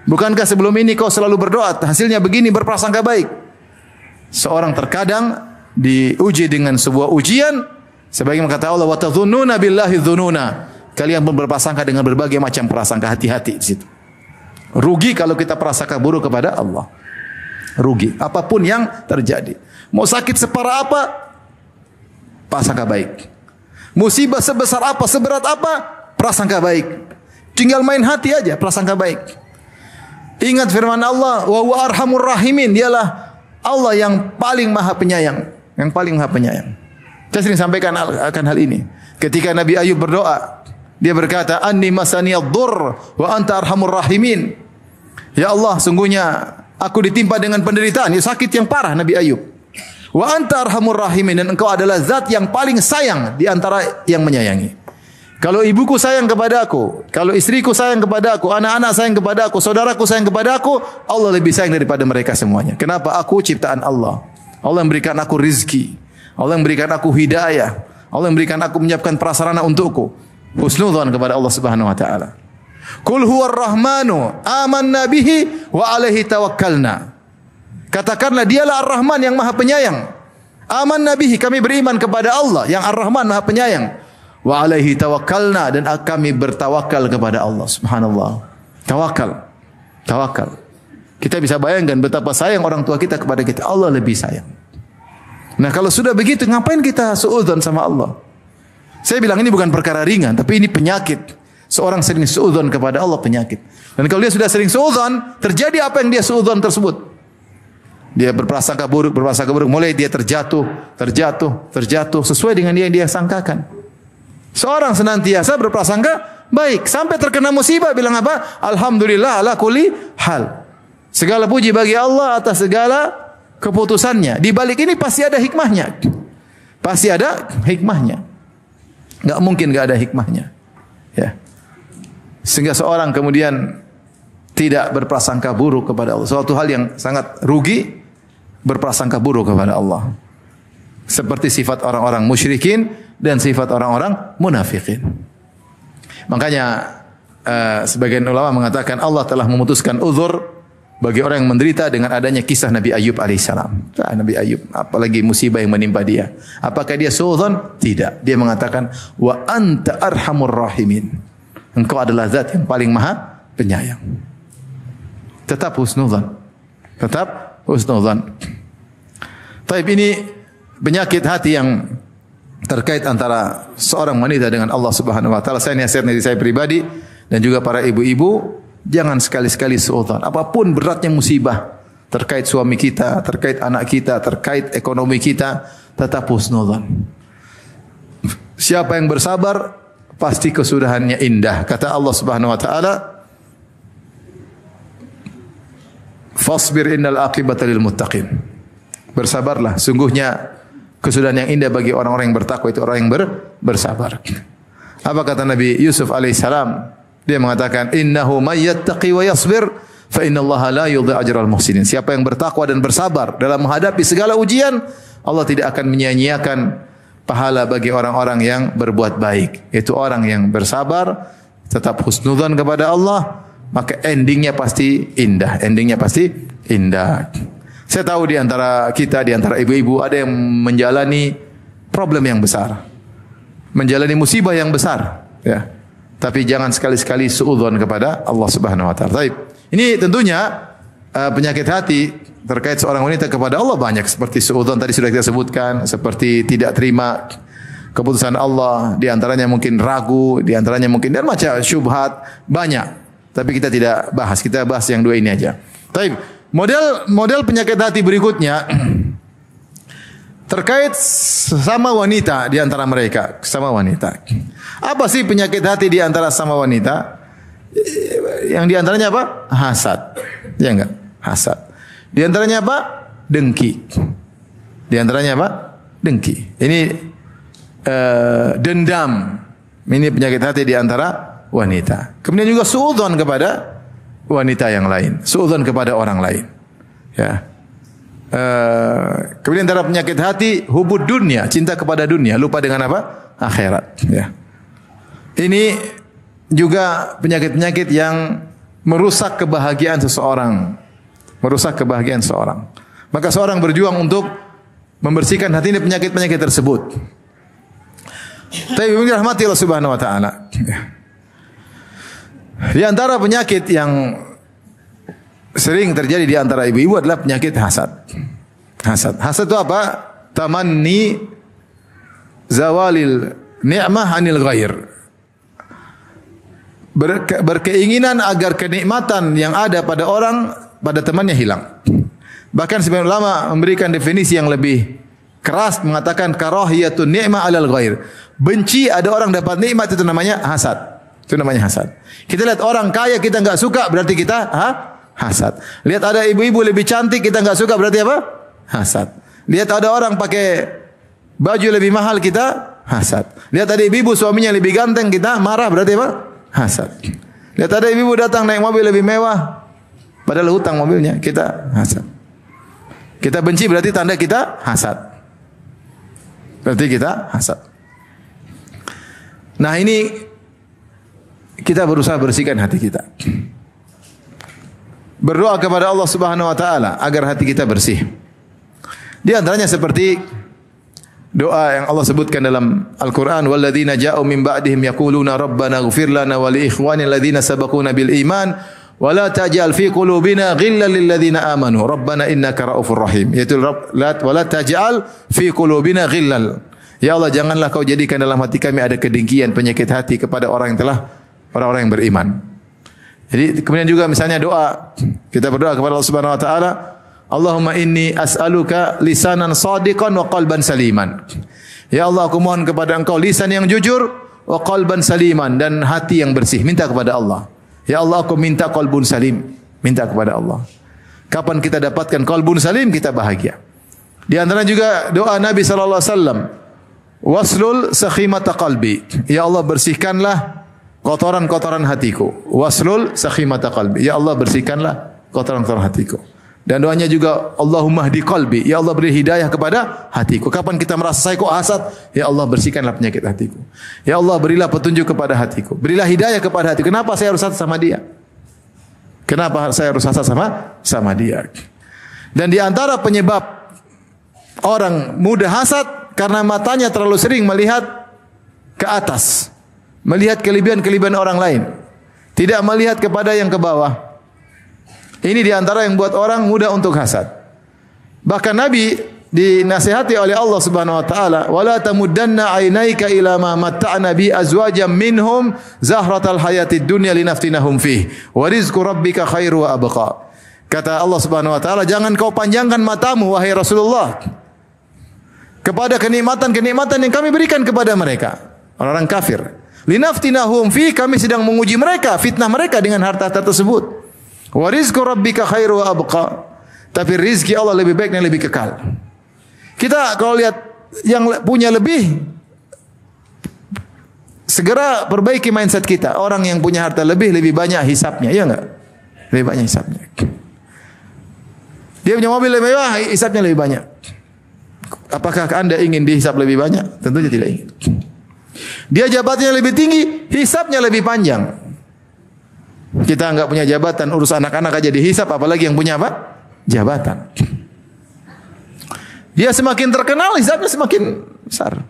Bukankah sebelum ini kau selalu berdoa, hasilnya begini, berprasangka baik? Seorang terkadang diuji dengan sebuah ujian, sebagaimana kata Allah, wa tadhunnuna billahi dzununa. Kalian pun berprasangka dengan berbagai macam prasangka, hati-hati di situ. Rugi kalau kita prasangka buruk kepada Allah. Rugi apapun yang terjadi. Mau sakit separah apa, prasangka baik. Musibah sebesar apa, seberat apa, prasangka baik. Tinggal main hati aja, prasangka baik. Ingat firman Allah, wa huwa arhamur rahimin. Dialah Allah yang paling maha penyayang, yang paling maha penyayang. Saya sering sampaikan akan hal ini. Ketika Nabi Ayub berdoa, dia berkata, anni masaniyad-dhurr wa anta arhamur rahimin. Ya Allah, sungguhnya aku ditimpa dengan penderitaan, ya sakit yang parah Nabi Ayub. Wa anta arhamur rahimin, dan engkau adalah zat yang paling sayang di antara yang menyayangi. Kalau ibuku sayang kepada aku, kalau istriku sayang kepada aku, anak-anak sayang kepada aku, saudaraku sayang kepada aku, Allah lebih sayang daripada mereka semuanya. Kenapa? Aku ciptaan Allah. Allah yang berikan aku rizki, Allah yang berikan aku hidayah, Allah yang berikan aku, menyiapkan prasarana untukku. Husnudzan kepada Allah Subhanahu wa taala. Qul huwar rahmanu amanna bihi wa alaihi tawakkalna. Katakanlah, dialah Ar-Rahman yang maha penyayang. Amanna bihi, kami beriman kepada Allah yang Ar-Rahman maha penyayang. Wa alaihi tawakkalna, dan kami bertawakal kepada Allah. Subhanallah. Tawakal. Tawakal. Kita bisa bayangkan betapa sayang orang tua kita kepada kita. Allah lebih sayang. Nah, kalau sudah begitu, ngapain kita suudzon sama Allah? Saya bilang ini bukan perkara ringan, tapi ini penyakit. Seorang sering suudzon kepada Allah, penyakit. Dan kalau dia sudah sering suudzon, terjadi apa yang dia suudzon tersebut? Dia berprasangka buruk, mulai dia terjatuh sesuai dengan yang dia sangkakan. Seorang senantiasa berprasangka baik sampai terkena musibah, bilang apa? Alhamdulillah ala kulli hal. Segala puji bagi Allah atas segala keputusannya. Di balik ini pasti ada hikmahnya. Pasti ada hikmahnya. Enggak mungkin enggak ada hikmahnya. Ya. Sehingga seorang kemudian tidak berprasangka buruk kepada Allah. Suatu hal yang sangat rugi berprasangka buruk kepada Allah. Seperti sifat orang-orang musyrikin dan sifat orang-orang munafikin. Makanya sebagian ulama mengatakan Allah telah memutuskan uzur bagi orang yang menderita dengan adanya kisah Nabi Ayub alaihissalam. Nabi Ayub, apalagi musibah yang menimpa dia. Apakah dia suudzon? Tidak. Dia mengatakan, wa anta arhamur rahimin. Engkau adalah zat yang paling maha penyayang. Tetap husnudzan. Tetap husnudzan. Taib, ini penyakit hati yang terkait antara seorang wanita dengan Allah Subhanahu wa taala. Saya nasihat dari saya pribadi dan juga para ibu-ibu, jangan sekali-sekali suudzon. Apapun beratnya musibah terkait suami kita, terkait anak kita, terkait ekonomi kita, tetap husnudzan. Siapa yang bersabar pasti kesudahannya indah. Kata Allah Subhanahu wa taala, fasbir innal aqibata lil muttaqin. Bersabarlah, sungguhnya kesudahan yang indah bagi orang-orang yang bertakwa, itu orang yang bersabar. Apa kata Nabi Yusuf alaihissalam? Dia mengatakan, innahu may yattaqi wa yasbir fa innallaha la yudhi'u ajral muhsinin. Siapa yang bertakwa dan bersabar dalam menghadapi segala ujian, Allah tidak akan menyia-nyiakan pahala bagi orang-orang yang berbuat baik. Itu orang yang bersabar, tetap husnudzan kepada Allah, maka endingnya pasti indah. Endingnya pasti indah. Saya tahu di antara kita, di antara ibu-ibu, ada yang menjalani problem yang besar, menjalani musibah yang besar, ya. Tapi jangan sekali-sekali suudzon kepada Allah Subhanahu wa taala. Baik. Ini tentunya penyakit hati terkait seorang wanita kepada Allah banyak, seperti suudzon tadi sudah kita sebutkan, seperti tidak terima keputusan Allah, di antaranya mungkin ragu, di antaranya mungkin dan macam syubhat, banyak. Tapi kita tidak bahas, kita bahas yang dua ini aja. Baik. Model penyakit hati berikutnya terkait sesama wanita di antara mereka, sesama wanita. Apa sih penyakit hati di antara sesama wanita? Yang di antaranya apa? Hasad. Ya enggak? Hasad. Di antaranya apa? Dengki. Di antaranya apa? Dengki. Ini dendam. Ini penyakit hati di antara wanita. Kemudian juga suudzon kepada wanita yang lain, suudzon kepada orang lain. Ya. Kemudian antara penyakit hati hubud dunia, cinta kepada dunia, lupa dengan apa? Akhirat. Ya. Ini juga penyakit-penyakit yang merusak kebahagiaan seseorang, merusak kebahagiaan seorang. Maka seorang berjuang untuk membersihkan hati dari penyakit-penyakit tersebut. Tapi rahmati Allah Subhanahu wa taala. Di antara penyakit yang sering terjadi di antara ibu-ibu adalah penyakit hasad. Hasad itu apa? Tamanni zawalil ni'mah anil ghair. Berkeinginan agar kenikmatan yang ada pada orang, pada temannya hilang. Bahkan sebagian ulama memberikan definisi yang lebih keras, mengatakan karahiyatun ni'mah alal ghair. Benci ada orang dapat nikmat, itu namanya hasad. Itu namanya hasad. Kita lihat orang kaya kita enggak suka, berarti kita hasad. Lihat ada ibu-ibu lebih cantik kita enggak suka, berarti apa? Hasad. Lihat ada orang pakai baju lebih mahal, kita hasad. Lihat ada ibu-ibu suaminya lebih ganteng, kita marah, berarti apa? Hasad. Lihat ada ibu-ibu datang naik mobil lebih mewah, padahal hutang mobilnya, kita hasad. Kita benci berarti tanda kita hasad. Berarti kita hasad. Nah, ini kita berusaha bersihkan hati kita. Berdoa kepada Allah Subhanahu wa taala agar hati kita bersih. Di antaranya seperti doa yang Allah sebutkan dalam Al-Qur'an, walladzina ja'u min ba'dihim yaquluna rabbana ighfir lana wa li ikhwanil ladzina sabaquna bil iman wa la taj'al fi qulubina ghillan lil ladzina amanu rabbana innaka ra'ufur rahim. Yaitu wa la taj'al fi qulubina ghillan. Ya Allah, janganlah kau jadikan dalam hati kami ada kedengkian, penyakit hati kepada orang yang beriman. Jadi kemudian juga misalnya doa, kita berdoa kepada Allah Subhanahu wa taala, Allahumma inni as'aluka lisanan shadiqan wa qalban saliman. Ya Allah, aku mohon kepada Engkau lisan yang jujur wa qalban saliman, dan hati yang bersih. Minta kepada Allah. Ya Allah, aku minta qalbun salim. Minta kepada Allah. Kapan kita dapatkan qalbun salim, kita bahagia. Di antara juga doa Nabi sallallahu alaihi wasallam, waslul sakhimata qalbi. Ya Allah, bersihkanlah kotoran-kotoran hatiku. Waslul sakhimata qalbi. Ya Allah, bersihkanlah kotoran-kotoran hatiku. Dan doanya juga Allahumma hdi qalbi. Ya Allah, beri hidayah kepada hatiku. Kapan kita merasa saya kok hasad, ya Allah, bersihkanlah penyakit hatiku. Ya Allah, berilah petunjuk kepada hatiku. Berilah hidayah kepada hatiku. Kenapa saya harus hasad sama dia? Kenapa saya harus hasad sama dia? Dan di antara penyebab orang mudah hasad karena matanya terlalu sering melihat ke atas, melihat kelebihan-kelebihan orang lain, tidak melihat kepada yang ke bawah. Ini di antara yang buat orang mudah untuk hasad. Bahkan Nabi dinasihati oleh Allah Subhanahu wa taala, "Wala tamuddanna 'ainaika ila ma matta'na bi azwajam minhum zahratal hayatid dunya linaftinahum fih, wa rizqu rabbika khairu wa abqa." Kata Allah Subhanahu wa taala, jangan kau panjangkan matamu wahai Rasulullah kepada kenikmatan-kenikmatan yang kami berikan kepada mereka, orang-orang kafir. Linaftinahum fi, kami sedang menguji mereka, fitnah mereka dengan harta-harta tersebut. Wa rizqu rabbika khairu wa abqa. Tapi rizki Allah lebih baik dan lebih kekal. Kita kalau lihat yang punya lebih, segera perbaiki mindset kita. Orang yang punya harta lebih banyak hisapnya, iya enggak? Lebih banyak hisapnya. Dia punya mobil lebih mewah, hisapnya lebih banyak. Apakah Anda ingin dihisap lebih banyak? Tentunya tidak ingin. Dia jabatannya lebih tinggi, hisapnya lebih panjang. Kita enggak punya jabatan, urus anak-anak aja dihisap, apalagi yang punya apa? Jabatan. Dia semakin terkenal, hisapnya semakin besar.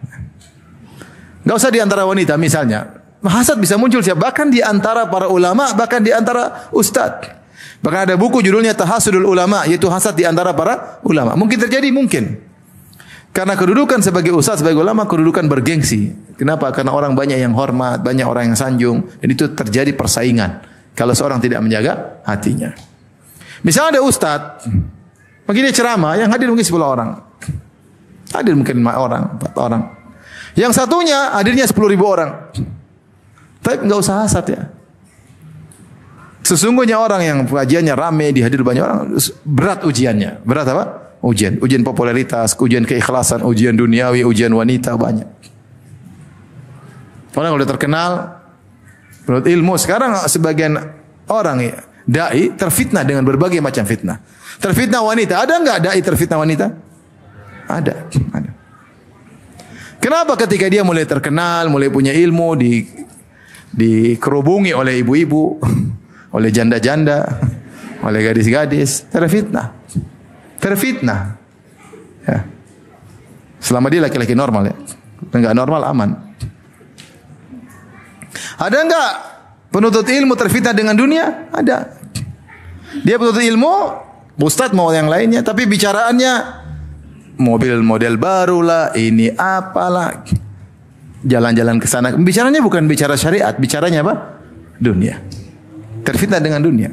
Enggak usah di antara wanita misalnya. Hasad bisa muncul siapa? Bahkan di antara para ulama, bahkan di antara ustadz. Bahkan ada buku judulnya Tahasudul Ulama, yaitu hasad di antara para ulama. Mungkin terjadi, mungkin. Karena kedudukan sebagai ustaz, sebagai ulama, kedudukan bergengsi. Kenapa? Karena orang banyak yang hormat, banyak orang yang sanjung, dan itu terjadi persaingan kalau seorang tidak menjaga hatinya. Misalnya ada ustaz, mungkin dia ceramah, yang hadir mungkin 10 orang. Hadir mungkin 5 orang, 4 orang. Yang satunya hadirnya 10.000 orang. Tapi enggak usah hasad ya. Sesungguhnya orang yang pengajiannya rame, dihadir banyak orang, berat ujiannya. Berat apa? Ujian popularitas, ujian keikhlasan, ujian duniawi, ujian wanita, banyak. Orang udah terkenal menurut ilmu. Sekarang sebagian orang ya, dai terfitnah dengan berbagai macam fitnah. Terfitnah wanita, ada enggak dai terfitnah wanita? Ada. Kenapa ketika dia mulai terkenal, mulai punya ilmu, dikerubungi oleh ibu-ibu, oleh janda-janda, oleh gadis-gadis, terfitnah. Ya. Selama dia laki-laki normal ya. Enggak normal aman. Ada enggak penuntut ilmu terfitnah dengan dunia? Ada. Dia penuntut ilmu, ustaz mau yang lainnya, tapi bicaraannya mobil model baru lah, ini apalah. Jalan-jalan ke sana. Bicaranya bukan bicara syariat, bicaranya apa? Dunia. Terfitnah dengan dunia.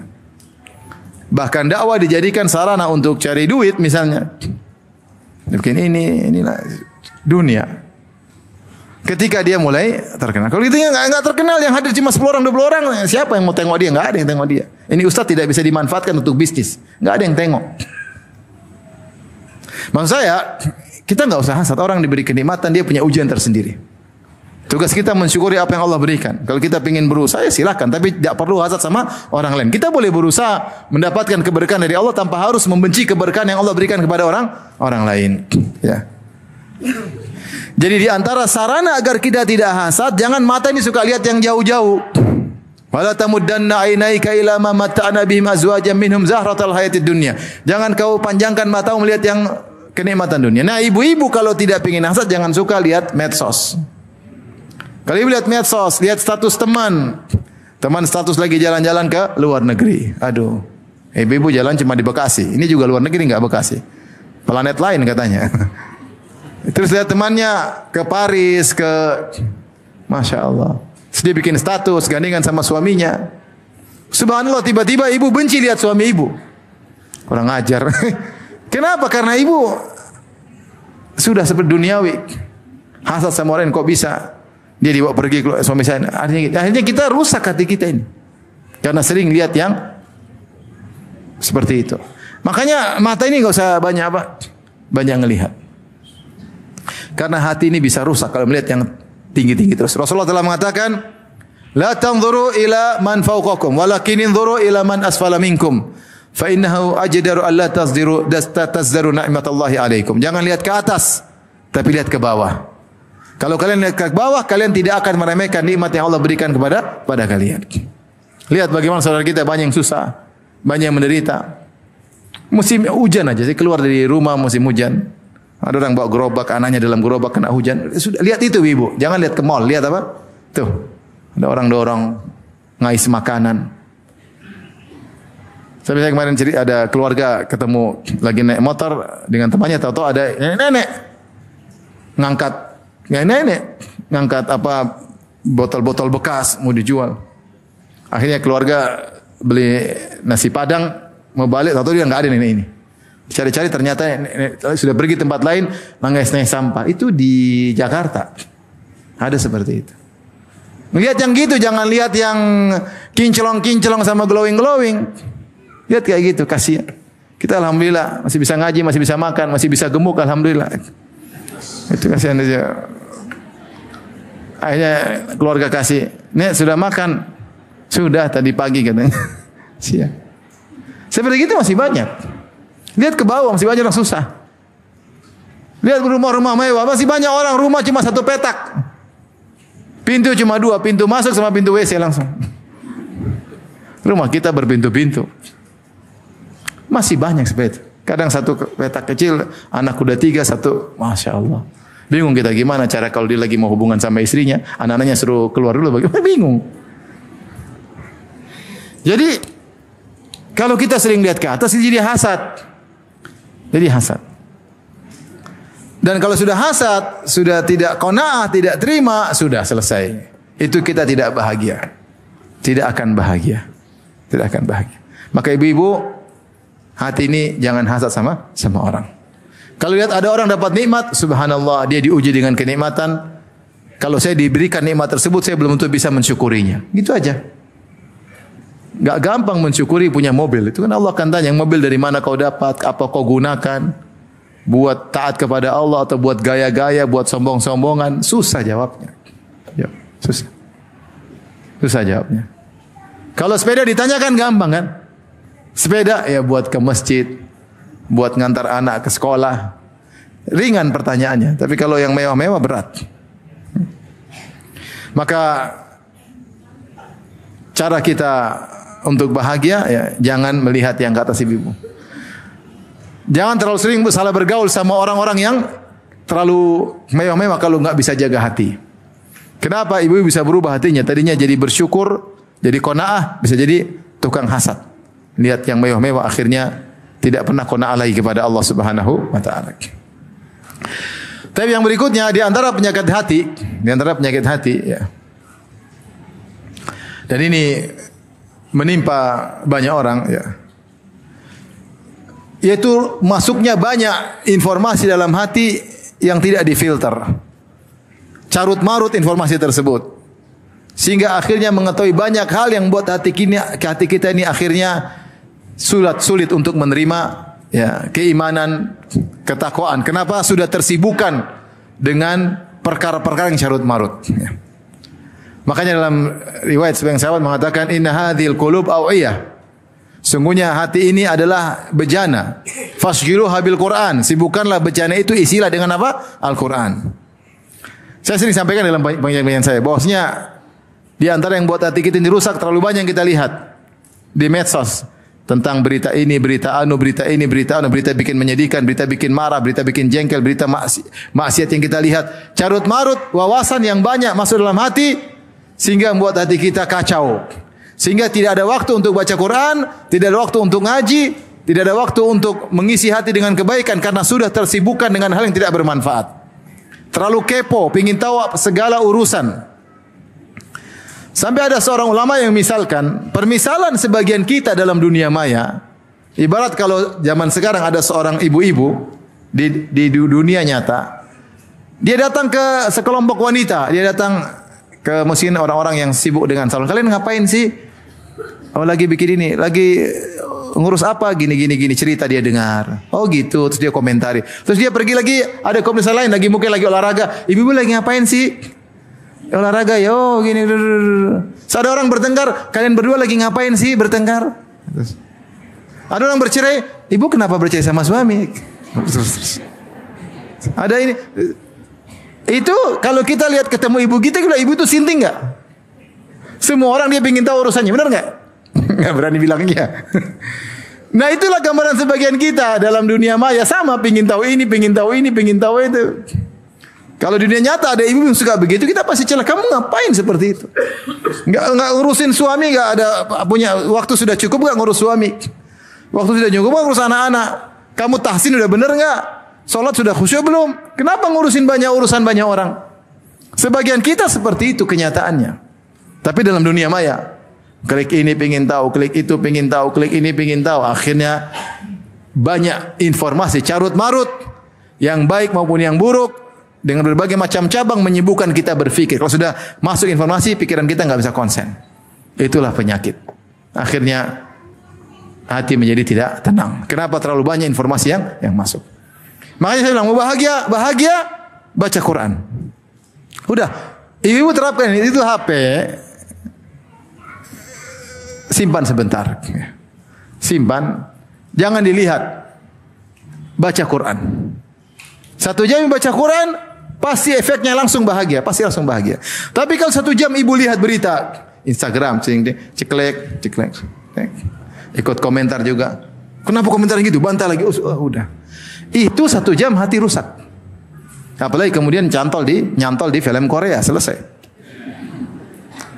Bahkan dakwah dijadikan sarana untuk cari duit misalnya. Mungkin inilah dunia. Ketika dia mulai terkenal. Kalau gitu enggak terkenal, yang hadir cuma 10 orang, 20 orang, siapa yang mau tengok dia? Enggak ada yang tengok dia. Ini ustaz tidak bisa dimanfaatkan untuk bisnis. Enggak ada yang tengok. Maksud saya, kita enggak usah hasad. Orang diberi kenikmatan, dia punya ujian tersendiri. Tugas kita mensyukuri apa yang Allah berikan. Kalau kita ingin berusaha, ya silakan. Tapi tidak perlu hasad sama orang lain. Kita boleh berusaha mendapatkan keberkahan dari Allah tanpa harus membenci keberkahan yang Allah berikan kepada orang lain. Ya. Jadi di antara sarana agar kita tidak hasad, jangan mata ini suka lihat yang jauh-jauh. Wala tamuddanna ainaika ila ma matta'na bihim azwajan minhum zahratal hayatid dunya. Jangan kau panjangkan matamu melihat yang kenikmatan dunia. Nah, ibu-ibu kalau tidak ingin hasad jangan suka lihat medsos. Kalau ibu lihat medsos, lihat status teman. Teman status lagi jalan-jalan ke luar negeri. Aduh. Ibu-ibu jalan cuma di Bekasi. Ini juga luar negeri enggak Bekasi. Planet lain katanya. Terus lihat temannya ke Paris, ke Masya Allah. Terus dia bikin status gandengan sama suaminya. Subhanallah, tiba-tiba ibu benci lihat suami ibu. Kurang ajar. Kenapa? Karena ibu sudah seperti duniawi. Hasad sama orang kok bisa. Dia dibawa pergi ke suami saya. Akhirnya kita rusak hati kita ini. Karena sering lihat yang seperti itu. Makanya mata ini enggak usah banyak ngelihat. Karena hati ini bisa rusak kalau melihat yang tinggi-tinggi terus. Rasulullah telah mengatakan, "La tanzuru ila man fawqakum, walakin inzuru ila man asfala minkum, fa innahu ajdaru alla tazdaru ni'matallahi 'alaikum." Jangan lihat ke atas, tapi lihat ke bawah. Kalau kalian lihat ke bawah, kalian tidak akan meremehkan nikmat yang Allah berikan kepada kalian. Lihat bagaimana saudara kita banyak yang susah, banyak yang menderita. Musim hujan aja, saya keluar dari rumah musim hujan. Ada orang bawa gerobak, anaknya dalam gerobak kena hujan. Sudah lihat itu ibu, jangan lihat ke mall. Lihat apa? Tuh, ada orang dorong ngais makanan. Saya kemarin cerita ada keluarga ketemu lagi naik motor dengan temannya, tahu-tahu ada nenek ngangkat apa botol-botol bekas mau dijual. Akhirnya keluarga beli nasi padang mau balik, tahu-tahu dia nggak ada nenek ini. Cari-cari ternyata sudah pergi tempat lain nangis-nangis sampah. Itu di Jakarta. Ada seperti itu. Lihat yang gitu, jangan lihat yang kinclong-kinclong sama glowing-glowing. Lihat kayak gitu, kasihan. Kita alhamdulillah masih bisa ngaji, masih bisa makan, masih bisa gemuk, alhamdulillah. Itu kasihan aja. Akhirnya keluarga kasih, "Nek, sudah makan?" "Sudah, tadi pagi," katanya. Siap. Seperti itu masih banyak. Lihat ke bawah, masih banyak orang susah. Lihat rumah-rumah mewah, masih banyak orang rumah cuma satu petak. Pintu cuma 2, pintu masuk sama pintu WC langsung. Rumah kita berpintu-pintu. Masih banyak seperti itu. Kadang satu petak kecil, anak udah 3, satu, Masya Allah. Bingung kita gimana cara kalau dia lagi mau hubungan sama istrinya, anak-anaknya suruh keluar dulu, bagaimana? Bingung. Jadi, kalau kita sering lihat ke atas, jadi hasad. Jadi hasad. Dan kalau sudah hasad, sudah tidak qanaah, tidak terima, sudah selesai. Itu kita tidak bahagia. Tidak akan bahagia. Tidak akan bahagia. Maka ibu-ibu, hati ini jangan hasad sama orang. Kalau lihat ada orang dapat nikmat, subhanallah, dia diuji dengan kenikmatan. Kalau saya diberikan nikmat tersebut, saya belum tentu bisa mensyukurinya. Gitu aja. Gak gampang mensyukuri punya mobil. Itu kan Allah akan tanya, mobil dari mana kau dapat, apa kau gunakan, buat taat kepada Allah atau buat gaya-gaya, buat sombong-sombongan. Susah jawabnya. Ya, susah. Susah jawabnya. Kalau sepeda ditanyakan gampang kan? Sepeda ya buat ke masjid, buat ngantar anak ke sekolah. Ringan pertanyaannya. Tapi kalau yang mewah-mewah berat. Maka cara kita untuk bahagia, ya, jangan melihat yang ke atas ibu. Jangan terlalu sering salah bergaul sama orang-orang yang terlalu mewah-mewah kalau nggak bisa jaga hati. Kenapa ibu-ibu bisa berubah hatinya? Tadinya jadi bersyukur, jadi qanaah, bisa jadi tukang hasad. Lihat yang mewah-mewah akhirnya tidak pernah qanaah lagi kepada Allah Subhanahu wa taala. Tapi yang berikutnya di antara penyakit hati, ya. Dan ini menimpa banyak orang, ya. Yaitu masuknya banyak informasi dalam hati yang tidak difilter. Carut marut informasi tersebut. Sehingga akhirnya mengetahui banyak hal yang buat hati kita ini akhirnya sulit untuk menerima, ya, keimanan, ketakwaan. Kenapa? Sudah tersibukkan dengan perkara-perkara yang carut marut. Ya. Makanya dalam riwayat sebagian sahabat mengatakan inna hadhil qulub awiyah. Sungguhnya hati ini adalah bejana. Fashghiluha bil Quran. Sibukkanlah bejana itu, isilah dengan apa? Al-Quran. Saya sering sampaikan dalam penyampaian saya bahwasanya di antara yang buat hati kita ini rusak terlalu banyak yang kita lihat di medsos tentang berita ini, berita anu, berita ini, berita anu, berita bikin menyedihkan, berita bikin marah, berita bikin jengkel, berita maksiat yang kita lihat. Carut marut wawasan yang banyak masuk dalam hati sehingga membuat hati kita kacau. Sehingga tidak ada waktu untuk baca Quran, tidak ada waktu untuk ngaji, tidak ada waktu untuk mengisi hati dengan kebaikan karena sudah tersibukkan dengan hal yang tidak bermanfaat. Terlalu kepo, ingin tahu segala urusan. Sampai ada seorang ulama yang misalkan, permisalan sebagian kita dalam dunia maya, ibarat kalau zaman sekarang ada seorang ibu-ibu di dunia nyata, dia datang ke sekelompok wanita, dia datang ke mesin orang-orang yang sibuk dengan salon. Kalian ngapain sih? Oh lagi bikin ini, lagi ngurus apa gini cerita dia dengar. Oh gitu, terus dia komentari. Terus dia pergi lagi, ada komentar lain lagi mungkin lagi olahraga. Ibu lagi ngapain sih? Olahraga yo gini. Ada orang bertengkar, kalian berdua lagi ngapain sih bertengkar? Terus, ada orang bercerai, ibu kenapa bercerai sama suami? Terus. Ada ini. Itu kalau kita lihat ketemu ibu kita ibu itu sinting nggak? Semua orang dia ingin tahu urusannya, benar nggak? Nggak berani bilang iya. Nah itulah gambaran sebagian kita dalam dunia maya, sama pingin tahu ini, pingin tahu itu. Kalau dunia nyata ada ibu yang suka begitu, kita pasti celah. Kamu ngapain seperti itu? Nggak ngurusin suami, nggak ada punya waktu sudah cukup nggak ngurus suami? Waktu sudah cukup nggak ngurus anak-anak? Kamu tahsin udah bener nggak? Sholat sudah khusyuk belum? Kenapa ngurusin urusan banyak orang? Sebagian kita seperti itu kenyataannya. Tapi dalam dunia maya, klik ini pengin tahu, klik itu pengin tahu, klik ini pengin tahu. Akhirnya banyak informasi carut marut, yang baik maupun yang buruk, dengan berbagai macam cabang menyibukkan kita berpikir. Kalau sudah masuk informasi, pikiran kita nggak bisa konsen. Itulah penyakit. Akhirnya hati menjadi tidak tenang. Kenapa? Terlalu banyak informasi yang masuk. Makanya saya bilang, mau bahagia, baca Quran. Udah, ibu terapkan itu HP. Simpan sebentar. Simpan. Jangan dilihat. Baca Quran. 1 jam baca Quran, pasti efeknya langsung bahagia. Pasti langsung bahagia. Tapi kalau 1 jam ibu lihat berita, Instagram, ceklek. Ikut komentar juga. Kenapa komentar gitu? Bantah lagi. Udah. Itu 1 jam hati rusak. Apalagi kemudian nyantol di film Korea. Selesai.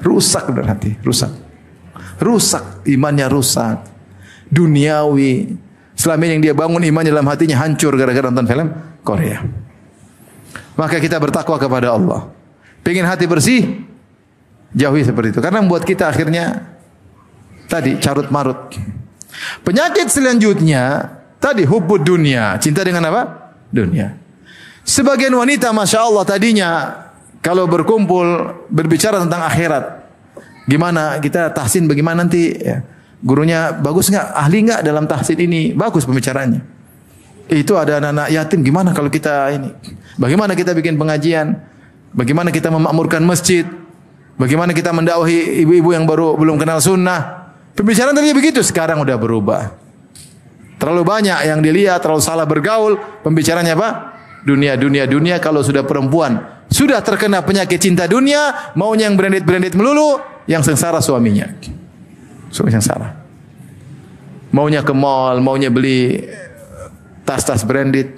Rusak benar hati. Rusak, imannya rusak, duniawi. Selama ini yang dia bangun imannya dalam hatinya hancur gara-gara nonton film Korea. Maka kita bertakwa kepada Allah. Pengen hati bersih, jauhi seperti itu. Karena membuat kita akhirnya tadi carut marut. Penyakit selanjutnya tadi hubbud dunia, cinta dengan apa? Dunia. Sebagian wanita, masya Allah, tadinya kalau berkumpul berbicara tentang akhirat. Gimana kita tahsin bagaimana nanti ya. Gurunya bagus enggak? Ahli enggak dalam tahsin ini? Bagus pembicaraannya. Itu ada anak-anak yatim, gimana kalau kita ini? Bagaimana kita bikin pengajian? Bagaimana kita memakmurkan masjid? Bagaimana kita mendakwahi ibu-ibu yang belum kenal sunnah? Pembicaraan tadi begitu, sekarang udah berubah. Terlalu banyak yang dilihat, terlalu salah bergaul. Pembicaranya apa? Dunia. Kalau sudah perempuan sudah terkena penyakit cinta dunia, maunya yang branded melulu, yang sengsara suaminya. Suami sengsara. Maunya ke mall, maunya beli tas-tas branded.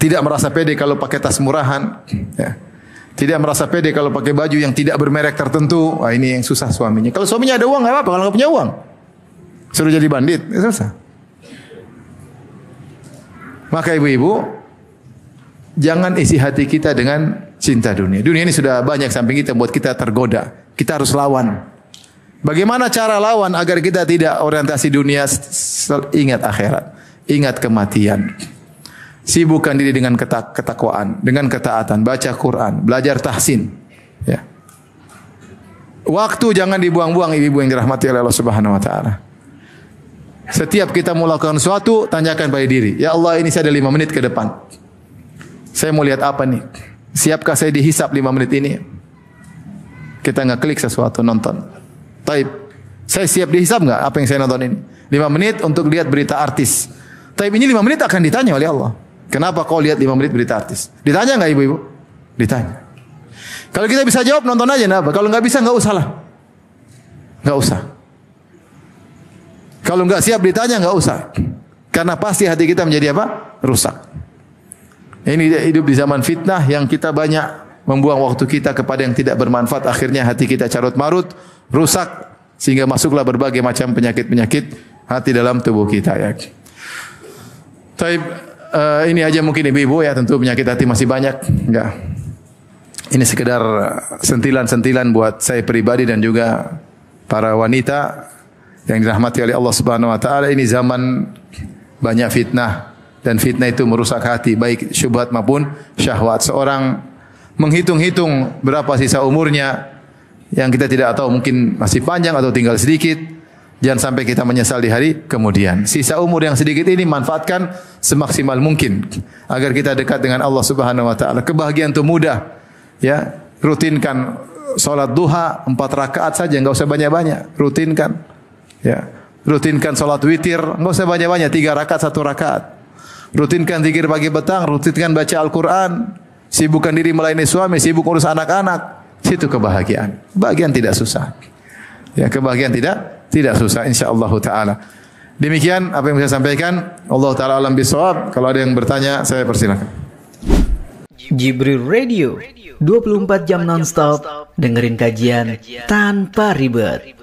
Tidak merasa pede kalau pakai tas murahan, ya. Tidak merasa pede kalau pakai baju yang tidak bermerek tertentu. Wah, ini yang susah suaminya. Kalau suaminya ada uang enggak apa-apa, kalau enggak punya uang suruh jadi bandit, susah. Maka ibu-ibu, jangan isi hati kita dengan cinta dunia. Dunia ini sudah banyak samping kita buat kita tergoda. Kita harus lawan. Bagaimana cara lawan agar kita tidak orientasi dunia? Ingat akhirat, ingat kematian. Sibukkan diri dengan ketakwaan, dengan ketaatan, baca Quran, belajar tahsin. Ya. Waktu jangan dibuang-buang, ibu-ibu yang dirahmati oleh Allah Subhanahu wa taala. Setiap kita mau lakukan sesuatu, tanyakan pada diri, ya Allah, ini saya ada 5 menit ke depan. Saya mau lihat apa nih? Siapkah saya dihisap 5 menit ini? Kita ngeklik sesuatu, nonton. Taib, saya siap dihisap enggak apa yang saya nonton ini? 5 menit untuk lihat berita artis. Taib, ini 5 menit akan ditanya oleh Allah. Kenapa kau lihat 5 menit berita artis? Ditanya enggak ibu-ibu? Ditanya. Kalau kita bisa jawab, nonton aja, kenapa? Kalau enggak bisa, enggak usah lah. Enggak usah. Kalau enggak siap ditanya, enggak usah. Karena pasti hati kita menjadi apa? Rusak. Ini hidup di zaman fitnah yang kita banyak membuang waktu kita kepada yang tidak bermanfaat. Akhirnya hati kita carut marut, rusak, sehingga masuklah berbagai macam penyakit-penyakit hati dalam tubuh kita. Ya. Taib, ini aja mungkin ibu-ibu ya, tentu penyakit hati masih banyak. Enggak. Ini sekedar sentilan-sentilan buat saya pribadi dan juga para wanita yang dirahmati oleh Allah Subhanahu wa taala. Ini zaman banyak fitnah dan fitnah itu merusak hati, baik syubhat maupun syahwat. Seorang menghitung-hitung berapa sisa umurnya yang kita tidak tahu, mungkin masih panjang atau tinggal sedikit. Jangan sampai kita menyesal di hari kemudian. Sisa umur yang sedikit ini manfaatkan semaksimal mungkin agar kita dekat dengan Allah Subhanahu wa taala. Kebahagiaan itu mudah. Ya, rutinkan salat duha 4 rakaat saja, enggak usah banyak-banyak. Rutinkan. Ya, rutinkan salat witir, enggak usah banyak-banyak, 3 rakaat 1 rakaat. Rutinkan zikir pagi petang, rutinkan baca Al-Qur'an. Sibukkan diri melayani suami, sibuk urus anak-anak. Situ kebahagiaan. Kebahagiaan tidak susah. Ya, kebahagiaan tidak susah insyaallah taala. Demikian apa yang saya sampaikan. Allah taala alam bisawab. Kalau ada yang bertanya, saya persilakan. Jibril Radio 24 jam nonstop dengerin kajian tanpa ribet.